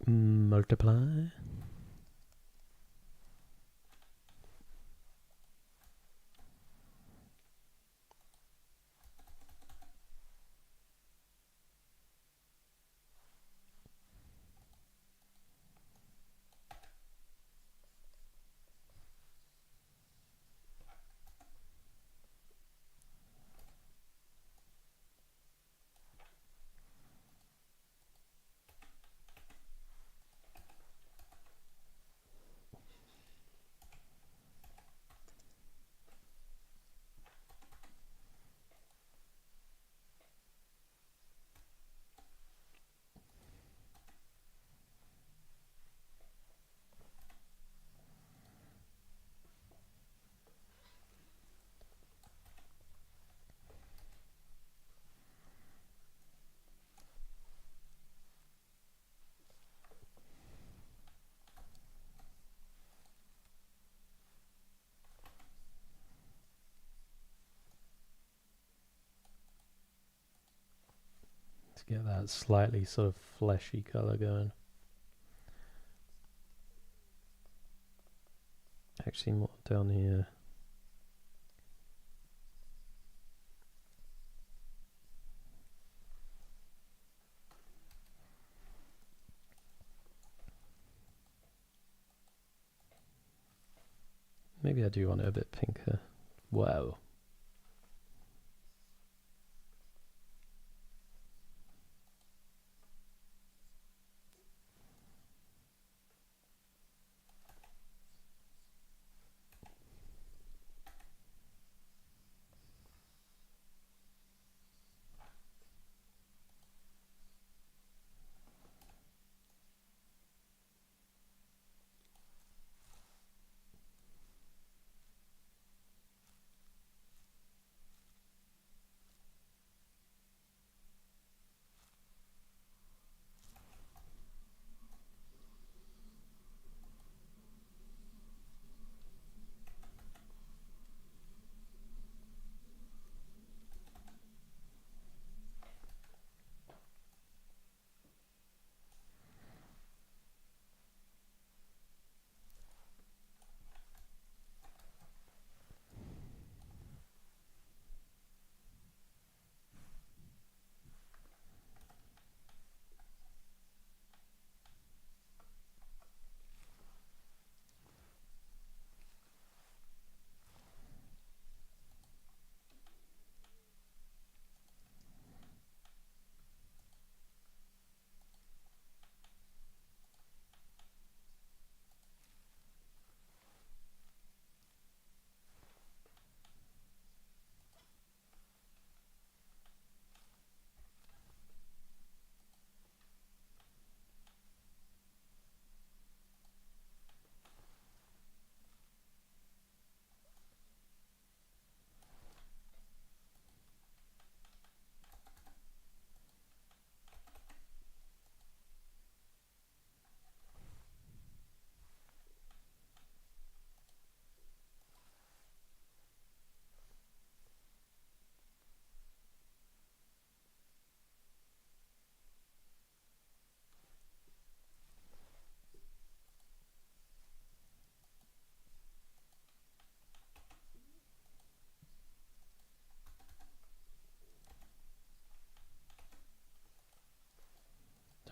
multiply. To get that slightly sort of fleshy color going. Actually more down here. Maybe I do want it a bit pinker. Wow.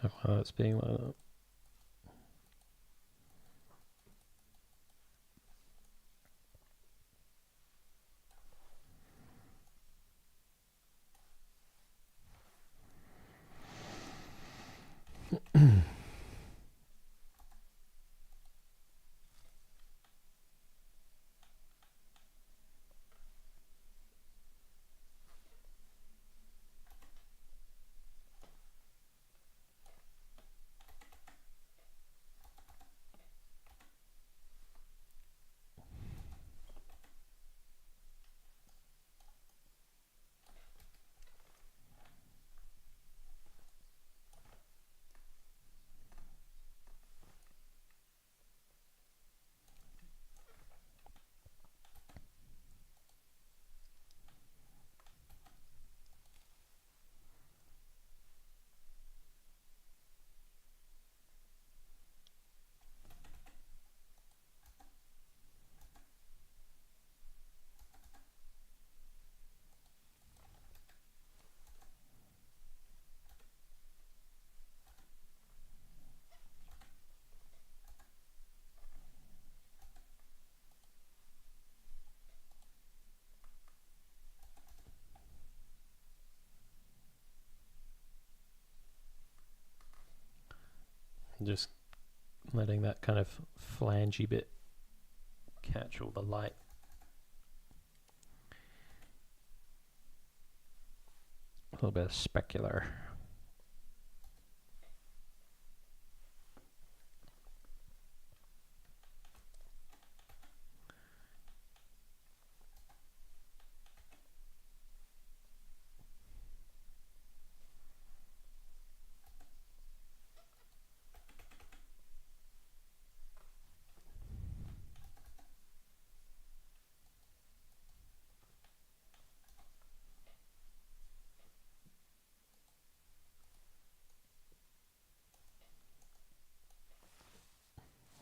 While it's being like that. Just letting that kind of flangey bit catch all the light. A little bit of specular.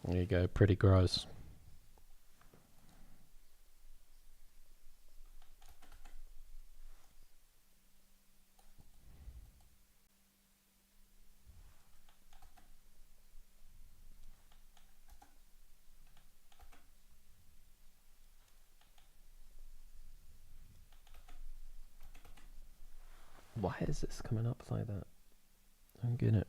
There you go, pretty gross. Why is this coming up like that? I don't get it.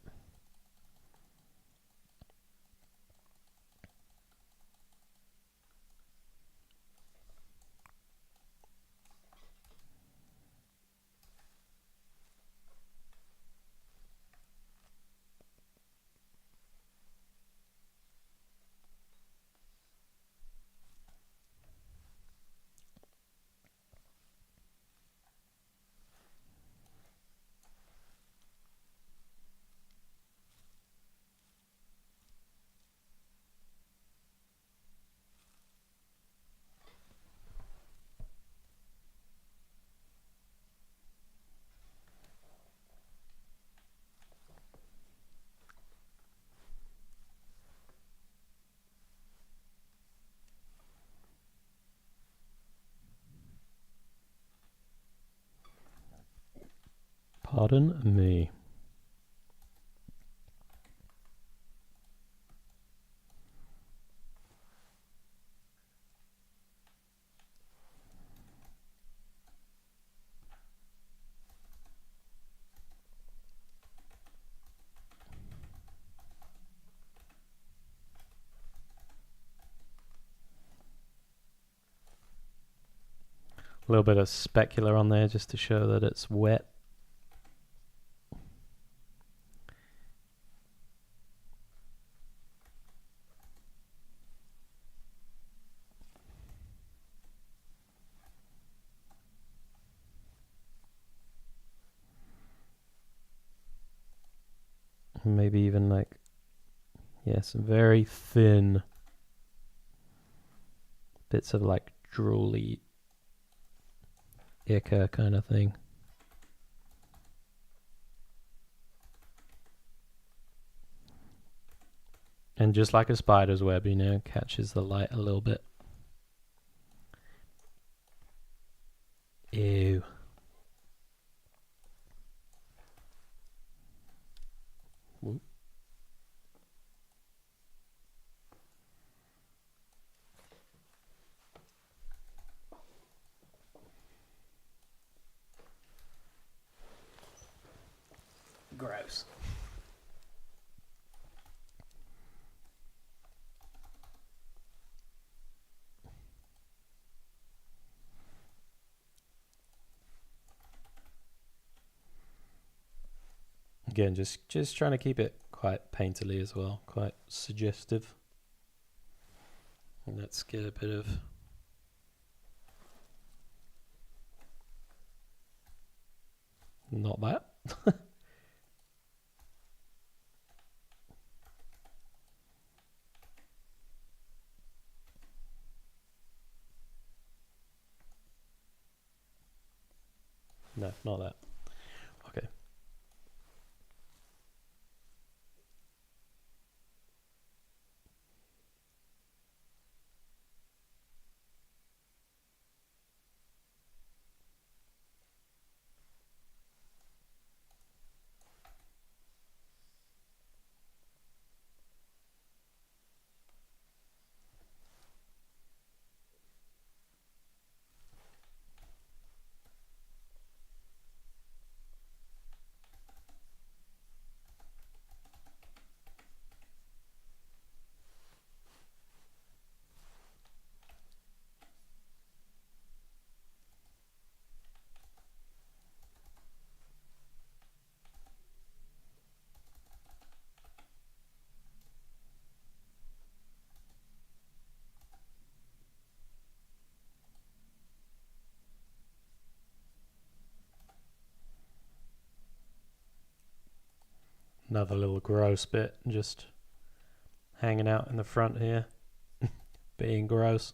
Pardon me. A little bit of specular on there just to show that it's wet. Maybe even like, yeah, some very thin bits of like drooly ichor kind of thing. And just like a spider's web, you know, catches the light a little bit. Ew. Gross. Again, just trying to keep it quite painterly as well, quite suggestive. And let's get a bit of not that. No, not that. Okay. Another little gross bit just hanging out in the front here, being gross.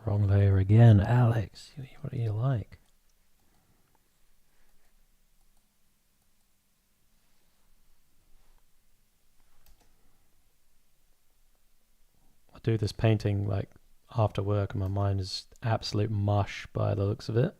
Wrong layer again, Alex. What do you like? I do this painting like after work and my mind is absolute mush by the looks of it.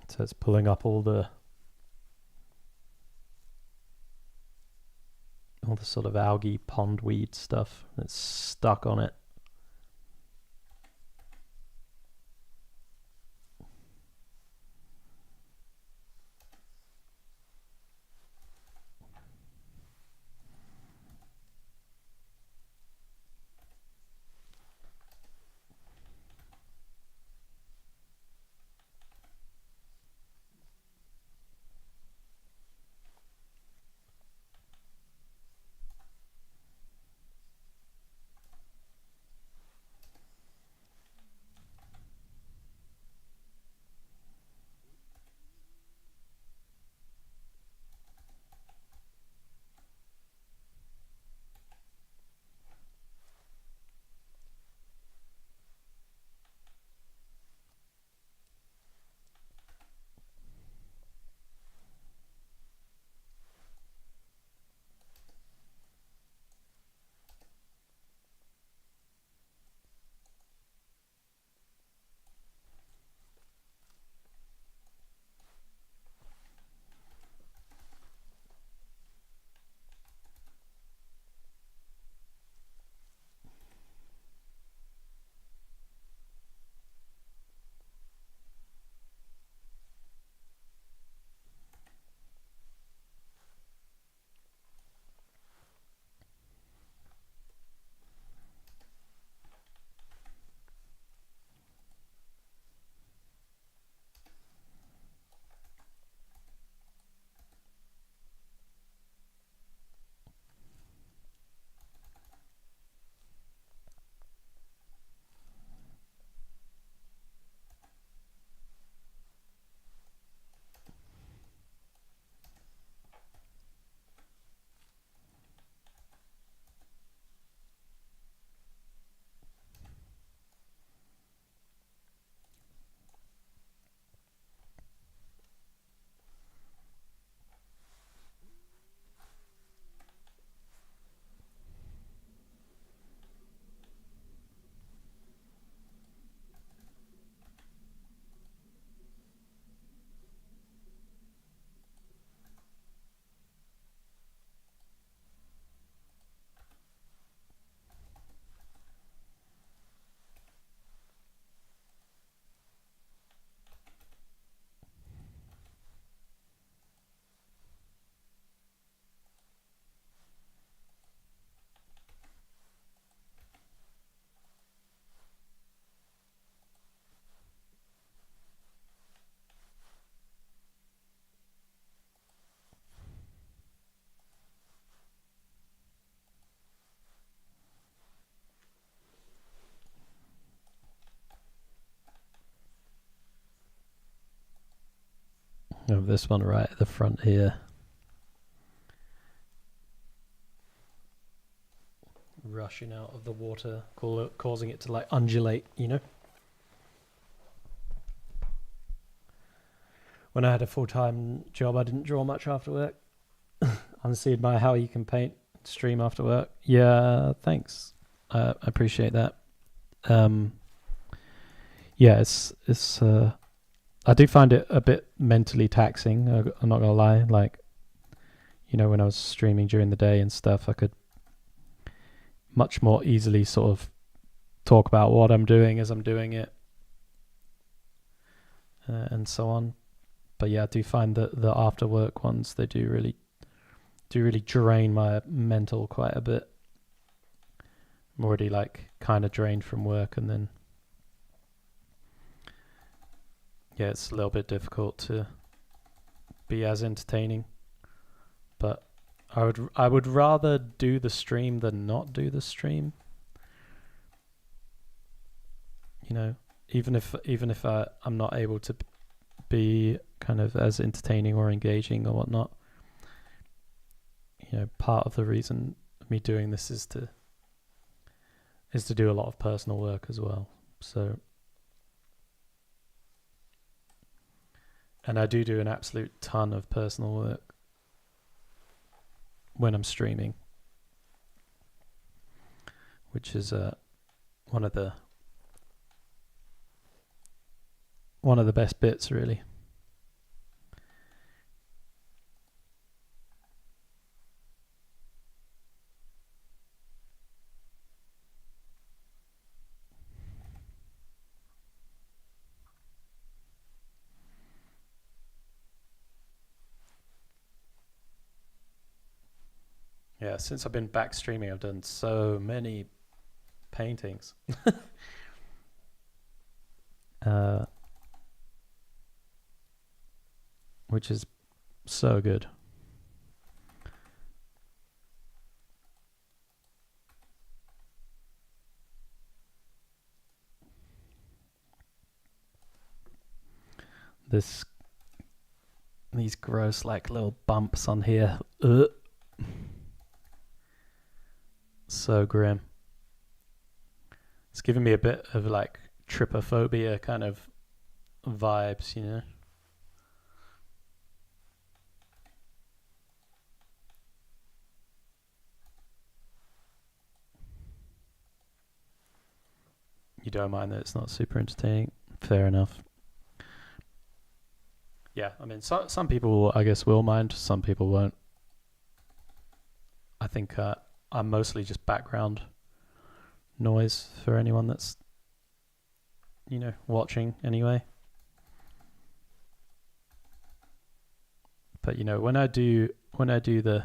So it's pulling up all the sort of algae pondweed stuff that's stuck on it. I have this one right at the front here. Rushing out of the water, causing it to like undulate, you know? When I had a full-time job, I didn't draw much after work. Unseen by how you can paint, stream after work. Yeah, thanks. I appreciate that. Yeah, it's I do find it a bit mentally taxing. I'm not gonna lie. Like, you know, when I was streaming during the day and stuff, I could much more easily sort of talk about what I'm doing as I'm doing it, and so on. But yeah, I do find that the after work ones, they do really drain my mental quite a bit. I'm already like kind of drained from work, and then yeah, it's a little bit difficult to be as entertaining. But I would rather do the stream than not do the stream. You know, even if I'm not able to be kind of as entertaining or engaging or whatnot. You know, part of the reason of me doing this is to do a lot of personal work as well. So, and I do an absolute ton of personal work when I'm streaming, which is one of the best bits, really. Yeah, since I've been back streaming, I've done so many paintings. Which is so good. These gross like little bumps on here. So grim. It's giving me a bit of like trypophobia kind of vibes, you know. You don't mind that it's not super entertaining. Fair enough. Yeah, I mean, some people, I guess, will mind. Some people won't. I think I'm mostly just background noise for anyone that's, you know, watching anyway. But you know, when I do the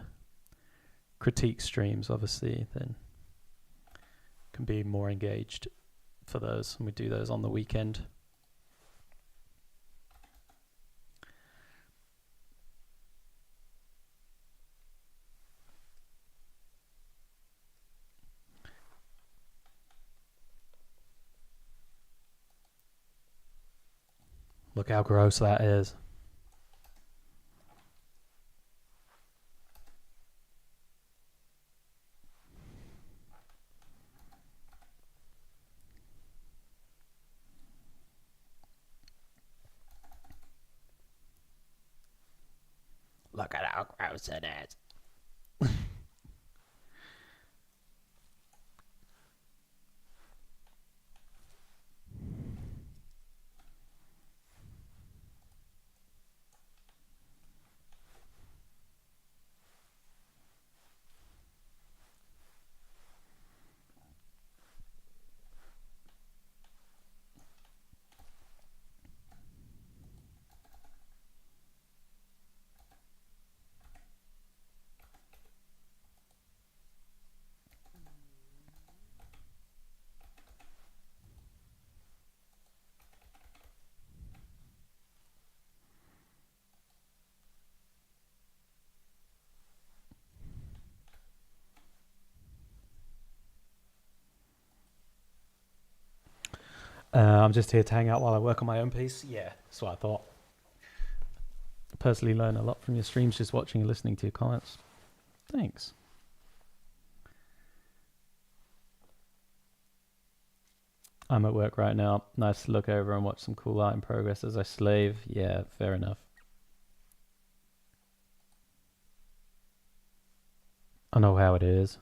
critique streams, obviously, then can be more engaged for those, and we do those on the weekend. Look how gross that is. Look at how gross it is. I'm just here to hang out while I work on my own piece. Yeah, that's what I thought. I personally learn a lot from your streams just watching and listening to your comments. Thanks. I'm at work right now. Nice to look over and watch some cool art in progress as I slave. Yeah, fair enough. I know how it is.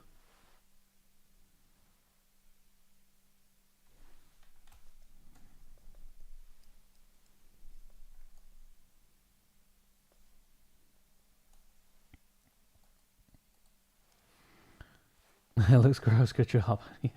It looks gross. Good job. Yeah.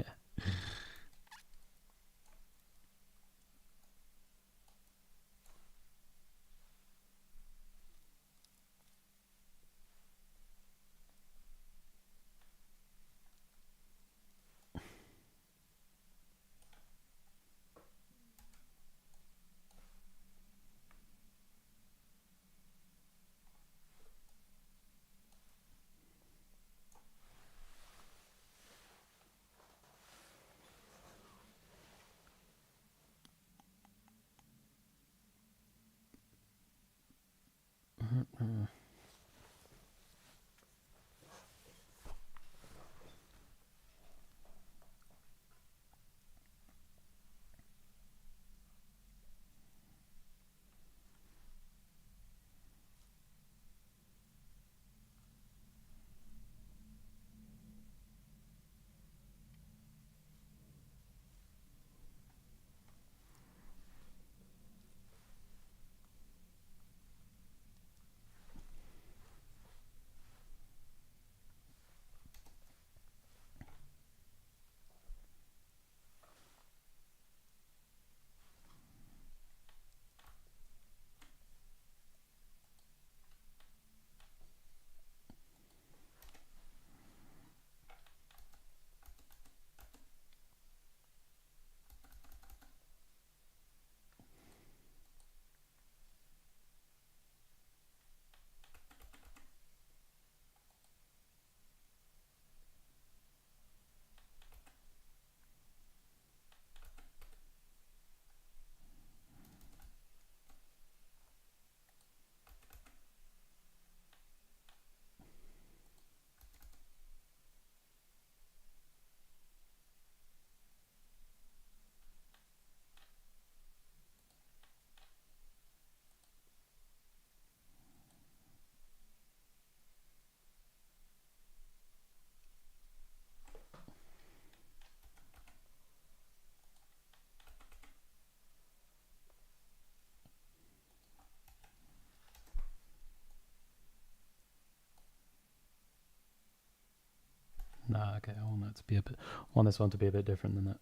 No, okay. I want that to be a bit. I want this one to be a bit different than that.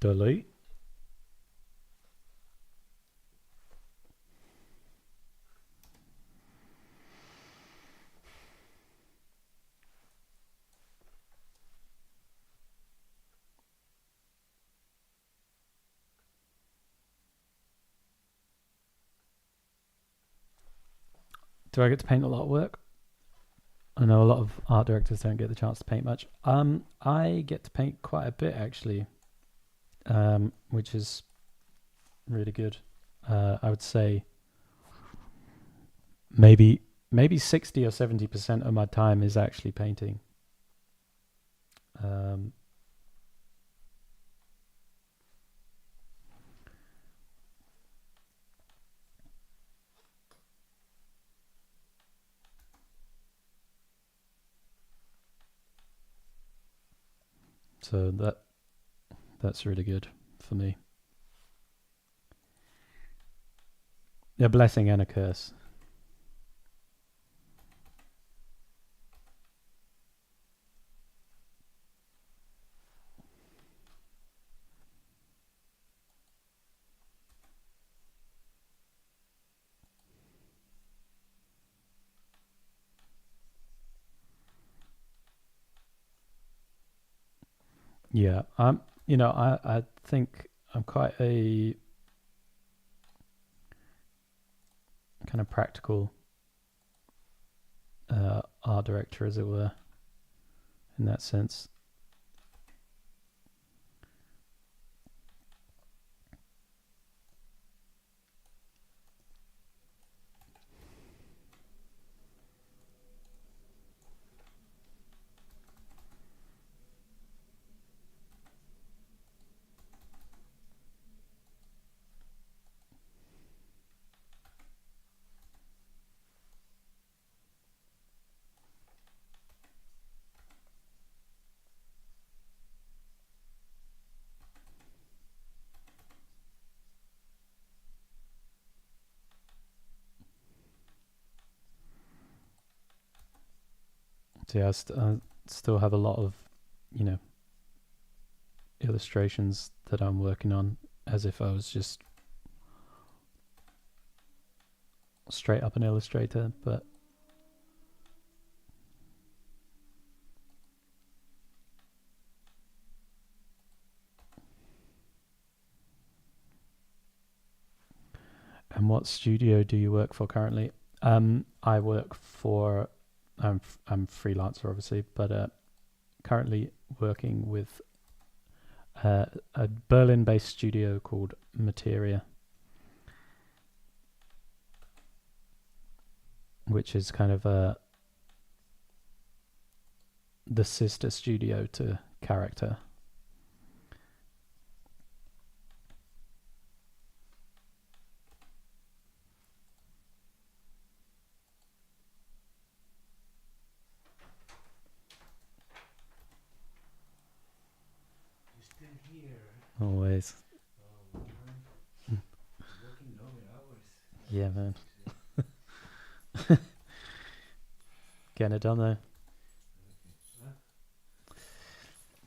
Delete. Do I get to paint a lot of work? I know a lot of art directors don't get the chance to paint much. I get to paint quite a bit actually, which is really good. I would say maybe 60 or 70% of my time is actually painting. So that's really good for me. A blessing and a curse. Yeah, I think I'm quite a kind of practical art director, as it were, in that sense. So yeah, I still have a lot of, illustrations that I'm working on as if I was just straight up an illustrator, but and what studio do you work for currently? I work for I'm freelancer obviously, but currently working with a Berlin-based studio called Materia, which is kind of the sister studio to Character. You're still here. Always. Oh man. Working long hours. Yeah, man. Getting it done though. Huh?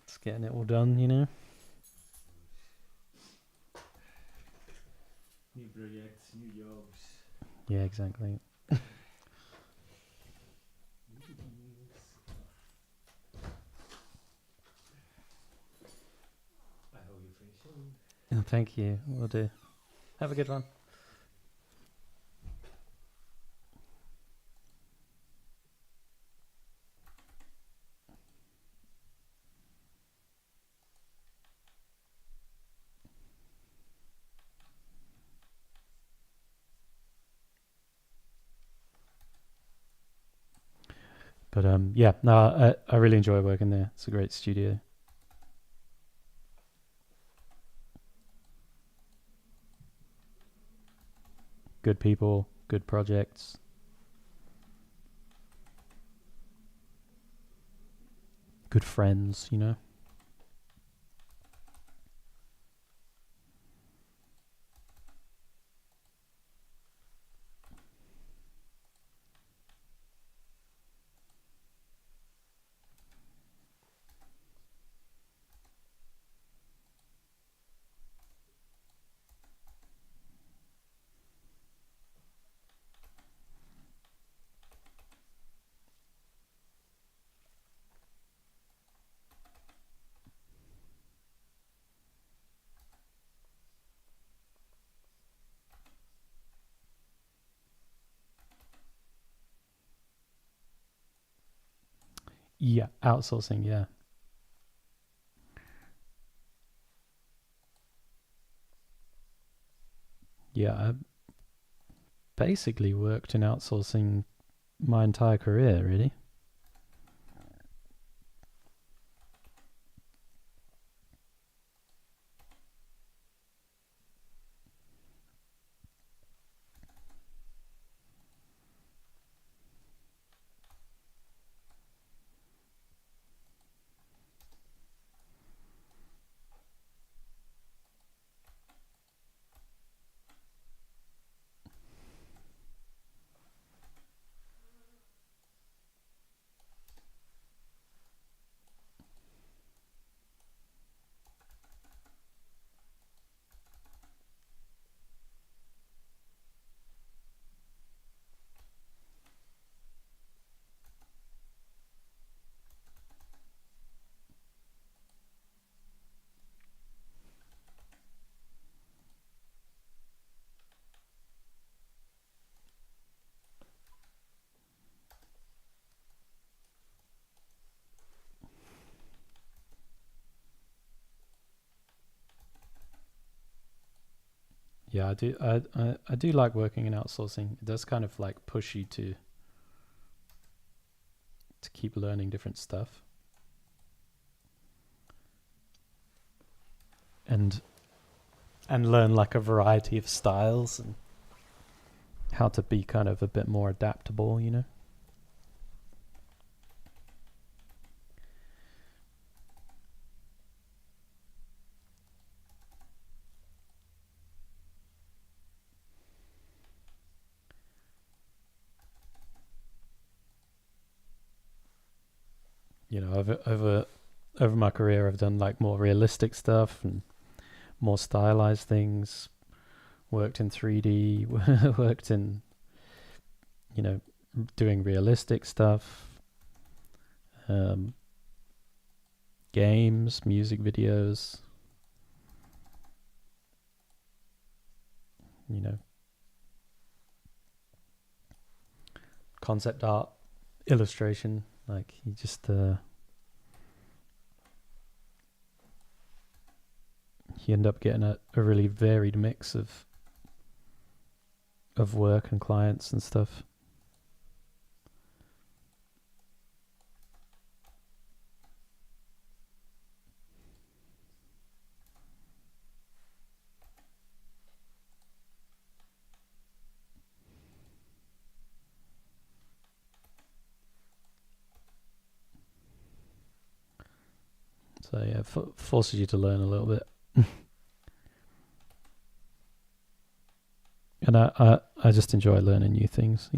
Just getting it all done, New projects, new jobs. Yeah, exactly. I hope you finish soon. Thank you. Will do. Have a good one. But yeah, no, I really enjoy working there. It's a great studio. Good people, good projects, good friends, Yeah, outsourcing, yeah. Yeah, I basically worked in outsourcing my entire career, really. Yeah, I do. I do like working in outsourcing. It does kind of like push you to keep learning different stuff, and learn like a variety of styles and how to be kind of a bit more adaptable. over my career, I've done like more realistic stuff and more stylized things. Worked in 3D, worked in, doing realistic stuff, games, music videos, concept art, illustration. Like you just you end up getting a really varied mix of work and clients and stuff. So yeah, forces you to learn a little bit. And I just enjoy learning new things,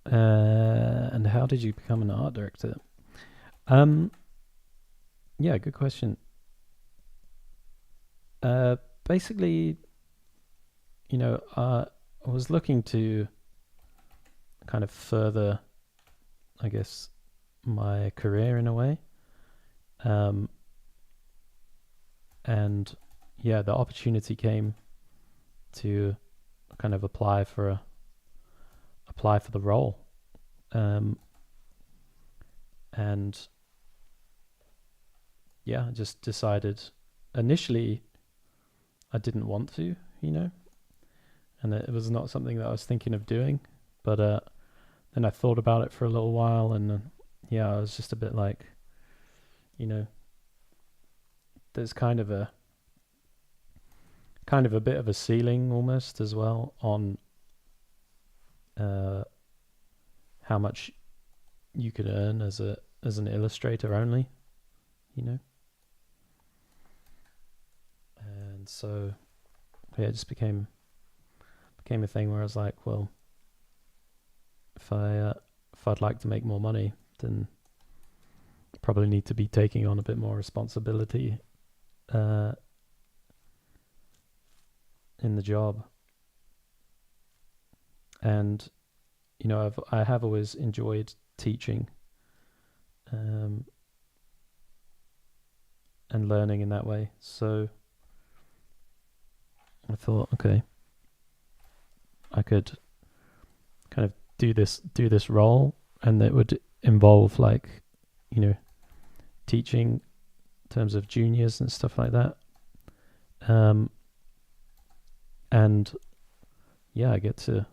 And how did you become an art director? Yeah, good question. Basically, I was looking to kind of further, I guess, my career in a way. And yeah, the opportunity came to kind of apply for the role. And yeah, I just decided initially I didn't want to, and it was not something that I was thinking of doing. But then I thought about it for a little while, and yeah, I was just a bit like, there's kind of a bit of a ceiling almost as well on how much you could earn as an illustrator only, and so yeah, it just became a thing where I was like, well, if if I'd like to make more money, then probably need to be taking on a bit more responsibility in the job. And I have always enjoyed teaching and learning in that way. So I thought, okay, I could kind of do this role, and it would involve teaching in terms of juniors and stuff like that. And yeah, I get to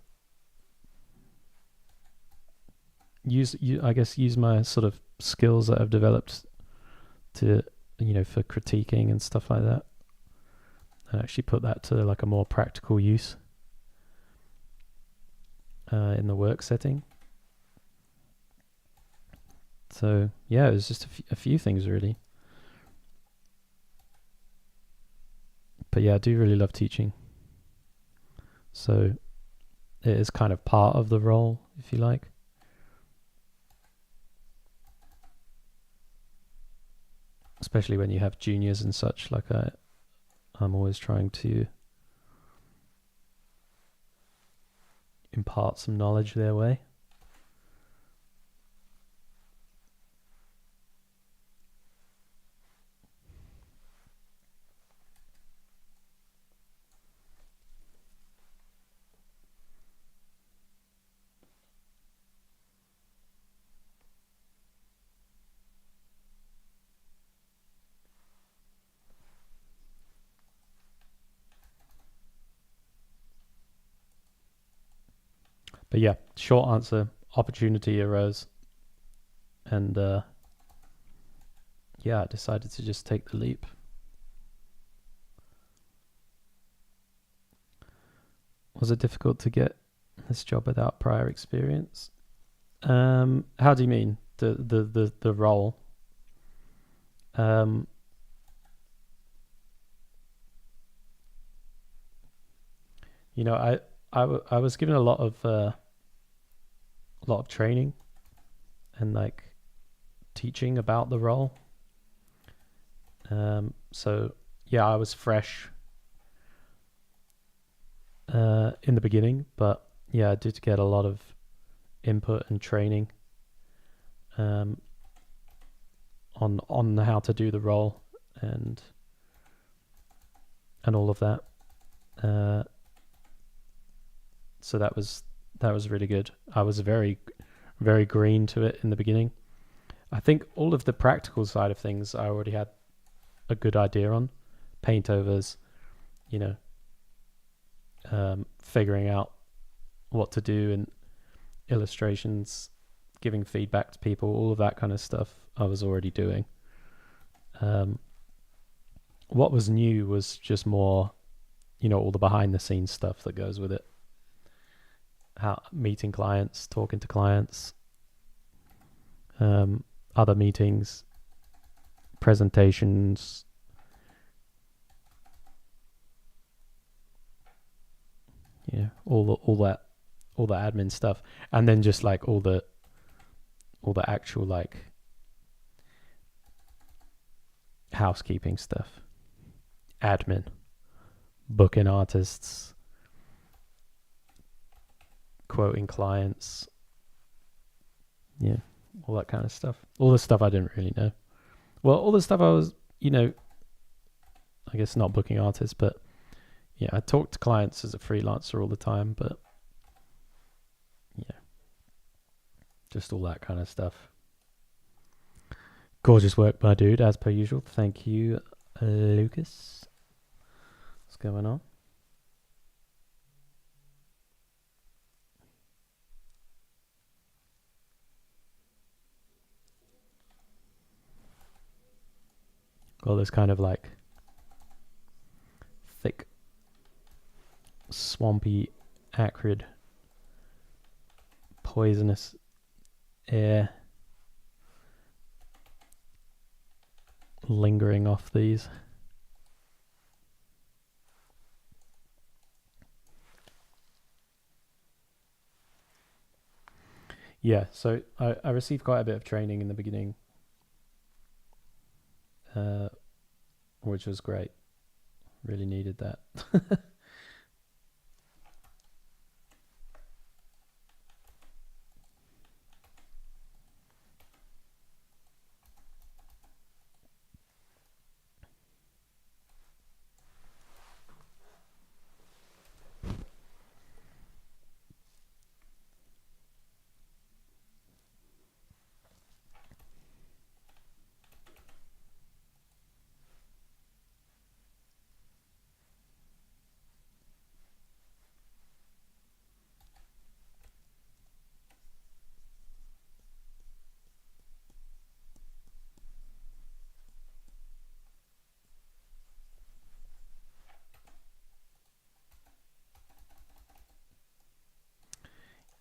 use my sort of skills that I've developed to for critiquing and stuff like that, and actually put that to like a more practical use in the work setting. So yeah, it was just a few things really. But yeah, I do really love teaching. So it is kind of part of the role, if you like. Especially when you have juniors and such, like I'm always trying to impart some knowledge their way. But yeah, short answer, opportunity arose. And yeah, I decided to just take the leap. Was it difficult to get this job without prior experience? How do you mean? The role? I was given a lot of training and like teaching about the role. So yeah, I was fresh in the beginning, but yeah, I did get a lot of input and training on how to do the role and all of that. So that was really good. I was very, very green to it in the beginning. I think all of the practical side of things I already had a good idea on. Paint overs, figuring out what to do in illustrations, giving feedback to people, all of that kind of stuff I was already doing. What was new was just more, all the behind the scenes stuff that goes with it. How meeting clients, talking to clients, other meetings, presentations, all that admin stuff, and then just like all the actual like housekeeping stuff, admin, booking artists, quoting clients, all that kind of stuff. All the stuff I didn't really know. Well, all the stuff I was, I guess not booking artists, but yeah, I talk to clients as a freelancer all the time, but yeah, just all that kind of stuff. Gorgeous work, my dude, as per usual. Thank you, Lucas. What's going on? Got this kind of like thick, swampy, acrid, poisonous air lingering off these. Yeah, so I received quite a bit of training in the beginning, uh, which was great. Really needed that.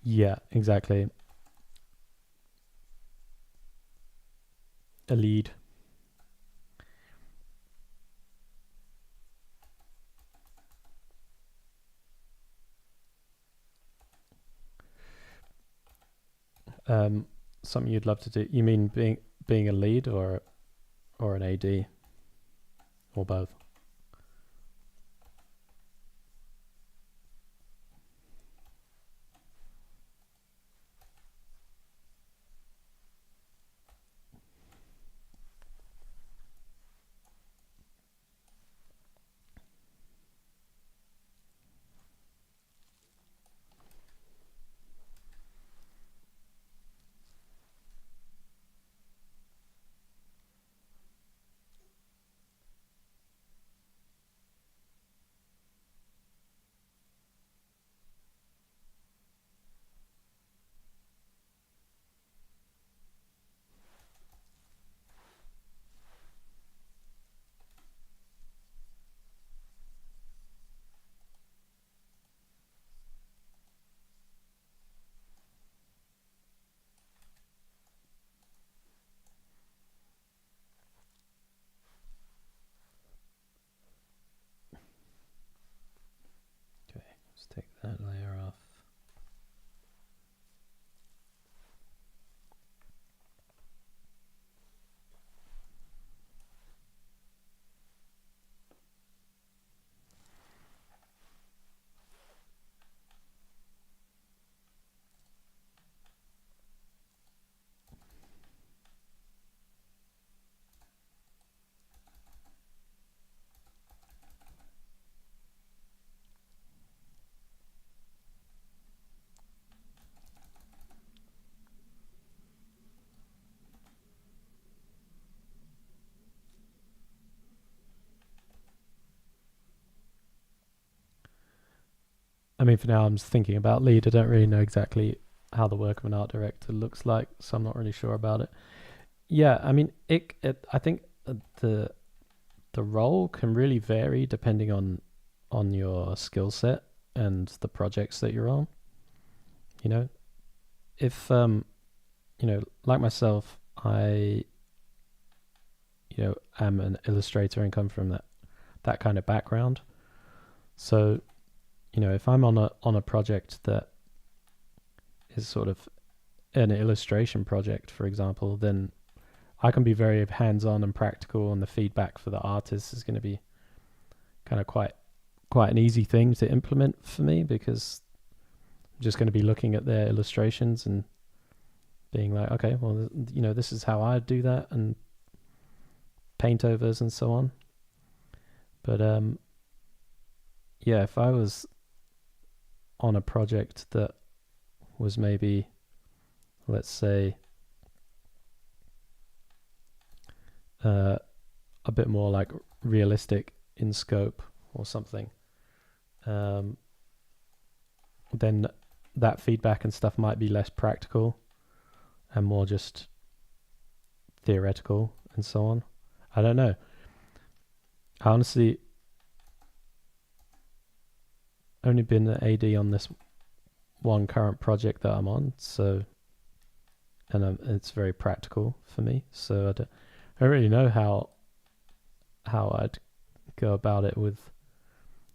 Yeah, exactly. A lead. Um, Something you'd love to do. You mean being a lead or an AD or both? Okay, let's take that layer off. I mean, for now, I'm just thinking about lead. I don't really know exactly how the work of an art director looks like, so I'm not really sure about it. Yeah, I mean, I think the role can really vary depending on your skill set and the projects that you're on. You know, if like myself, I am an illustrator and come from that kind of background. So, if I'm on a project that is sort of an illustration project, for example, then I can be very hands-on and practical, and the feedback for the artist is going to be kind of quite an easy thing to implement for me, because I'm just going to be looking at their illustrations and being like, okay, well, this is how I do that, and paint overs and so on. But yeah, if I was on a project that was maybe, let's say, a bit more like realistic in scope or something, then that feedback and stuff might be less practical and more just theoretical and so on. I don't know. I honestly only been an AD on this one current project that I'm on, so it's very practical for me. So I don't really know how I'd go about it with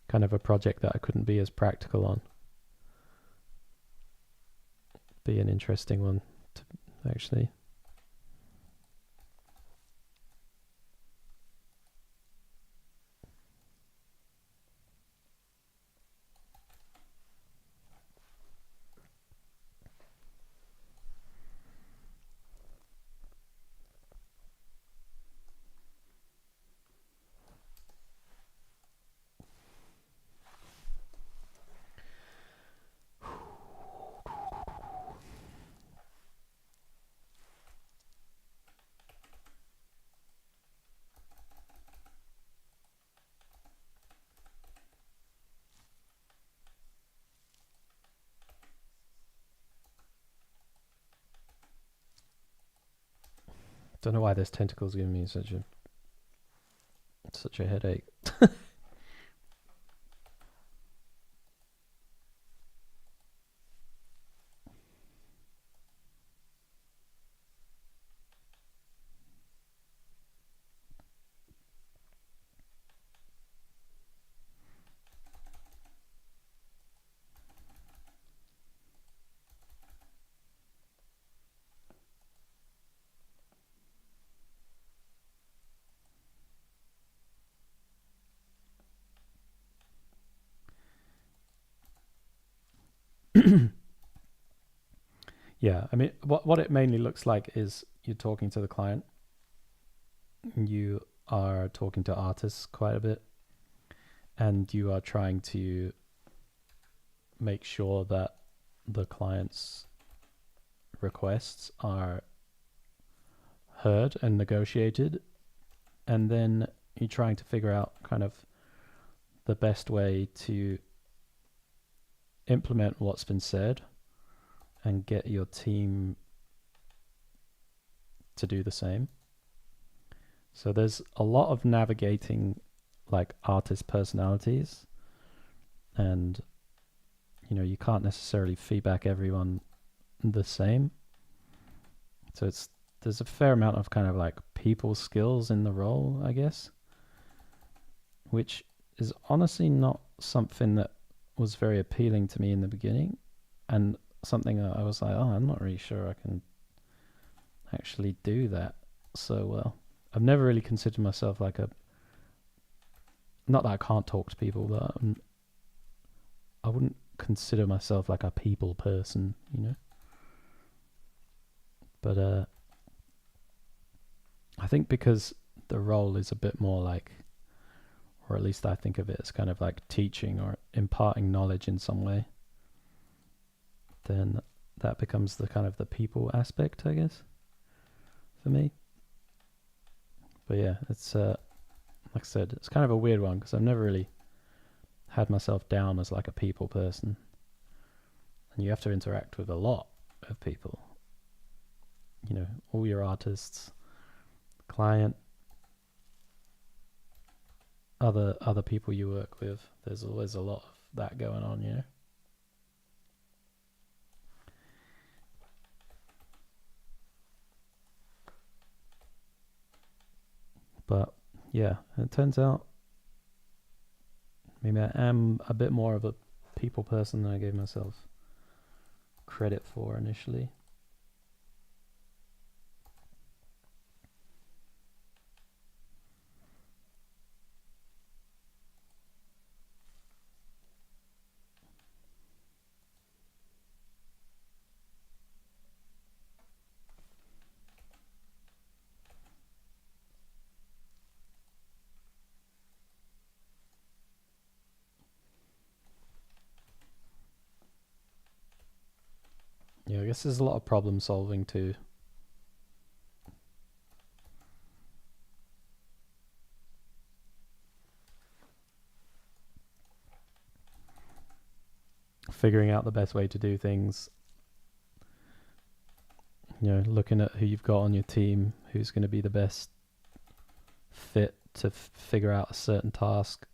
kind of a project that I couldn't be as practical on. be an interesting one to actually. Don't know why this tentacle's giving me such a headache. Yeah, I mean, what it mainly looks like is you're talking to the client. You are talking to artists quite a bit, and you are trying to make sure that the client's requests are heard and negotiated, and then you're trying to figure out kind of the best way to implement what's been said and get your team to do the same. So there's a lot of navigating like artist personalities, and you can't necessarily feedback everyone the same. So there's a fair amount of kind of like people skills in the role, I guess, which is honestly not something that was very appealing to me in the beginning, and something that I was like, oh, I'm not really sure I can actually do that so well. I've never really considered myself like not that I can't talk to people, but I wouldn't consider myself like a people person, But I think because the role is a bit more like, or at least I think of it as kind of like teaching or imparting knowledge in some way, then that becomes the kind of the people aspect, I guess, for me. But yeah, it's like I said, it's kind of a weird one because I've never really had myself down as like a people person, and you have to interact with a lot of people. All your artists, client, other people you work with. There's always a lot of that going on, But yeah, it turns out maybe I am a bit more of a people person than I gave myself credit for initially. Yeah, I guess there's a lot of problem solving too. Figuring out the best way to do things. Looking at who you've got on your team, who's going to be the best fit to figure out a certain task.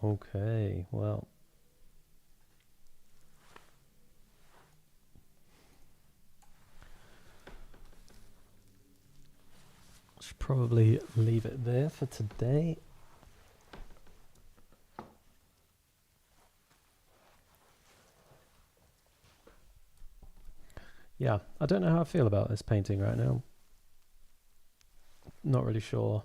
Okay, well, should probably leave it there for today. Yeah, I don't know how I feel about this painting right now. Not really sure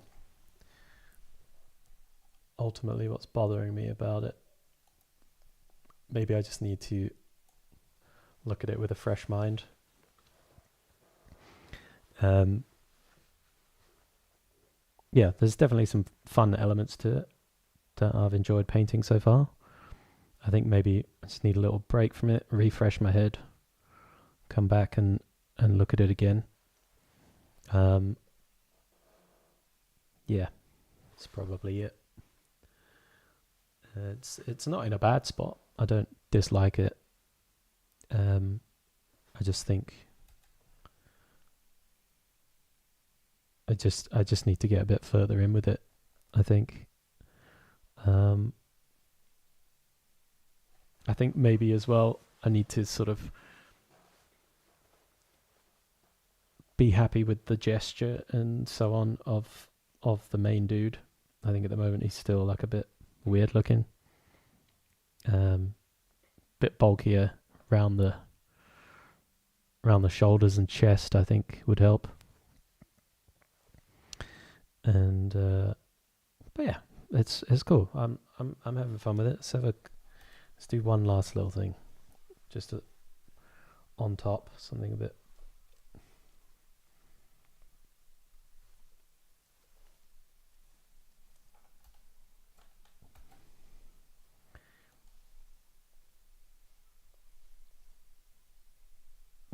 ultimately what's bothering me about it. Maybe I just need to look at it with a fresh mind. Yeah, there's definitely some fun elements to it that I've enjoyed painting so far. I think maybe I just need a little break from it, refresh my head, come back and look at it again. Yeah, that's probably it. It's not in a bad spot. I don't dislike it. I just think I just need to get a bit further in with it, I think. I think maybe as well I need to sort of be happy with the gesture and so on of the main dude. I think at the moment he's still like a bit weird looking. Bit bulkier around the shoulders and chest, I think would help. And but yeah, it's cool. I'm having fun with it. Let's do one last little thing, just on top, something a bit.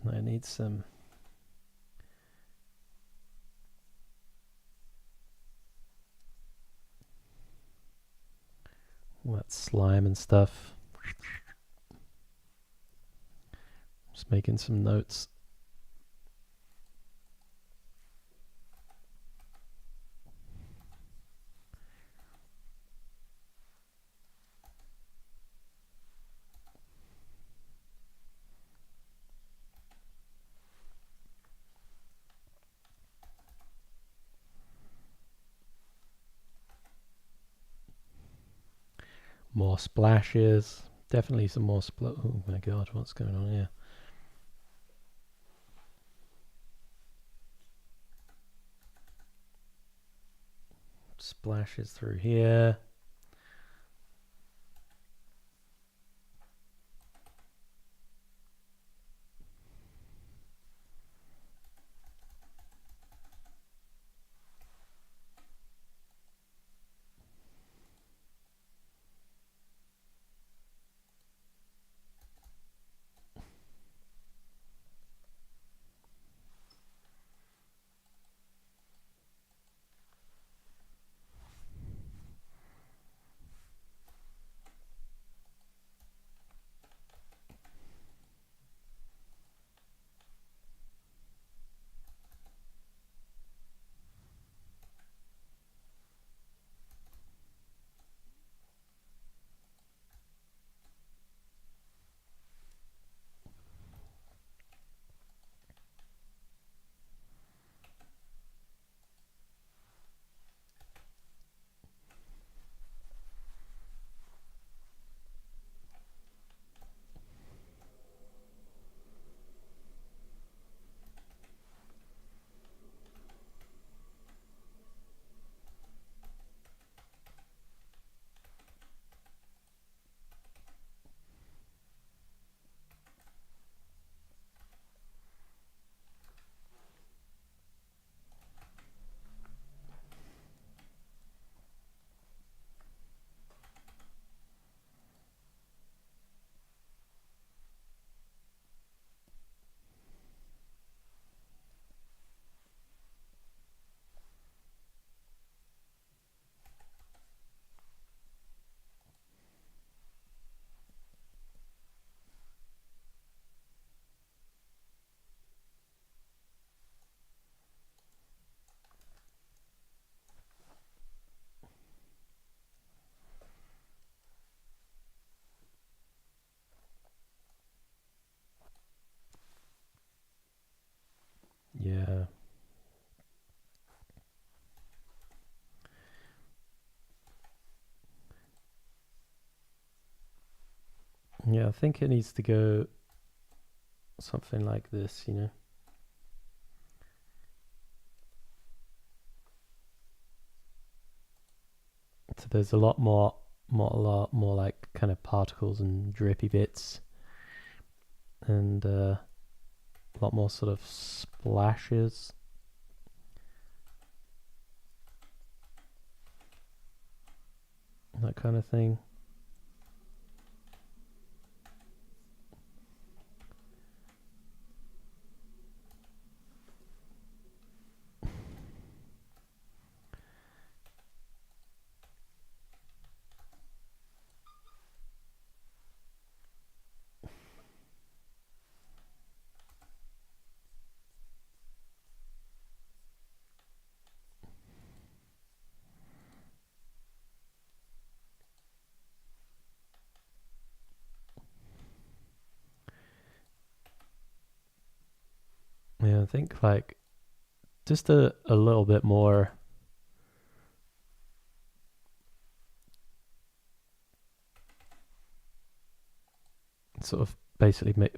I need some that slime and stuff. Just making some notes. More splashes. Definitely some more oh my god, what's going on here? Splashes through here. Yeah, I think it needs to go something like this, you know. So there's a lot more like kind of particles and drippy bits, and a lot more sort of splashes. That kind of thing. Yeah, I think like just a little bit more sort of basically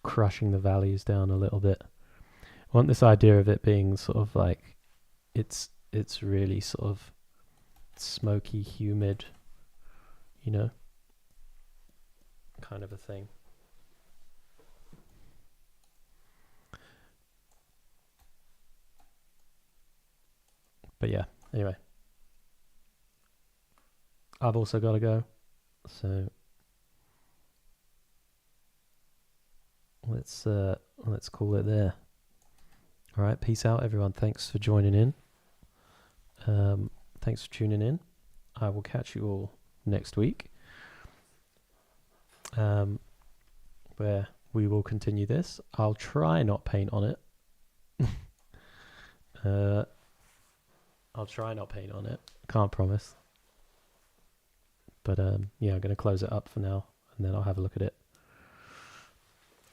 crushing the values down a little bit. I want this idea of it being sort of like it's really sort of smoky, humid, you know, kind of a thing. But yeah, anyway, I've also got to go, so let's call it there. All right, peace out, everyone. Thanks for joining in. Thanks for tuning in. I will catch you all next week, where we will continue this. I'll try not paint on it. I'll try not paint on it. Can't promise. But yeah, I'm going to close it up for now, and then I'll have a look at it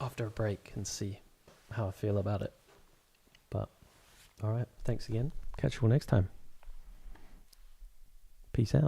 after a break and see how I feel about it. But all right, thanks again. Catch you all next time. Peace out.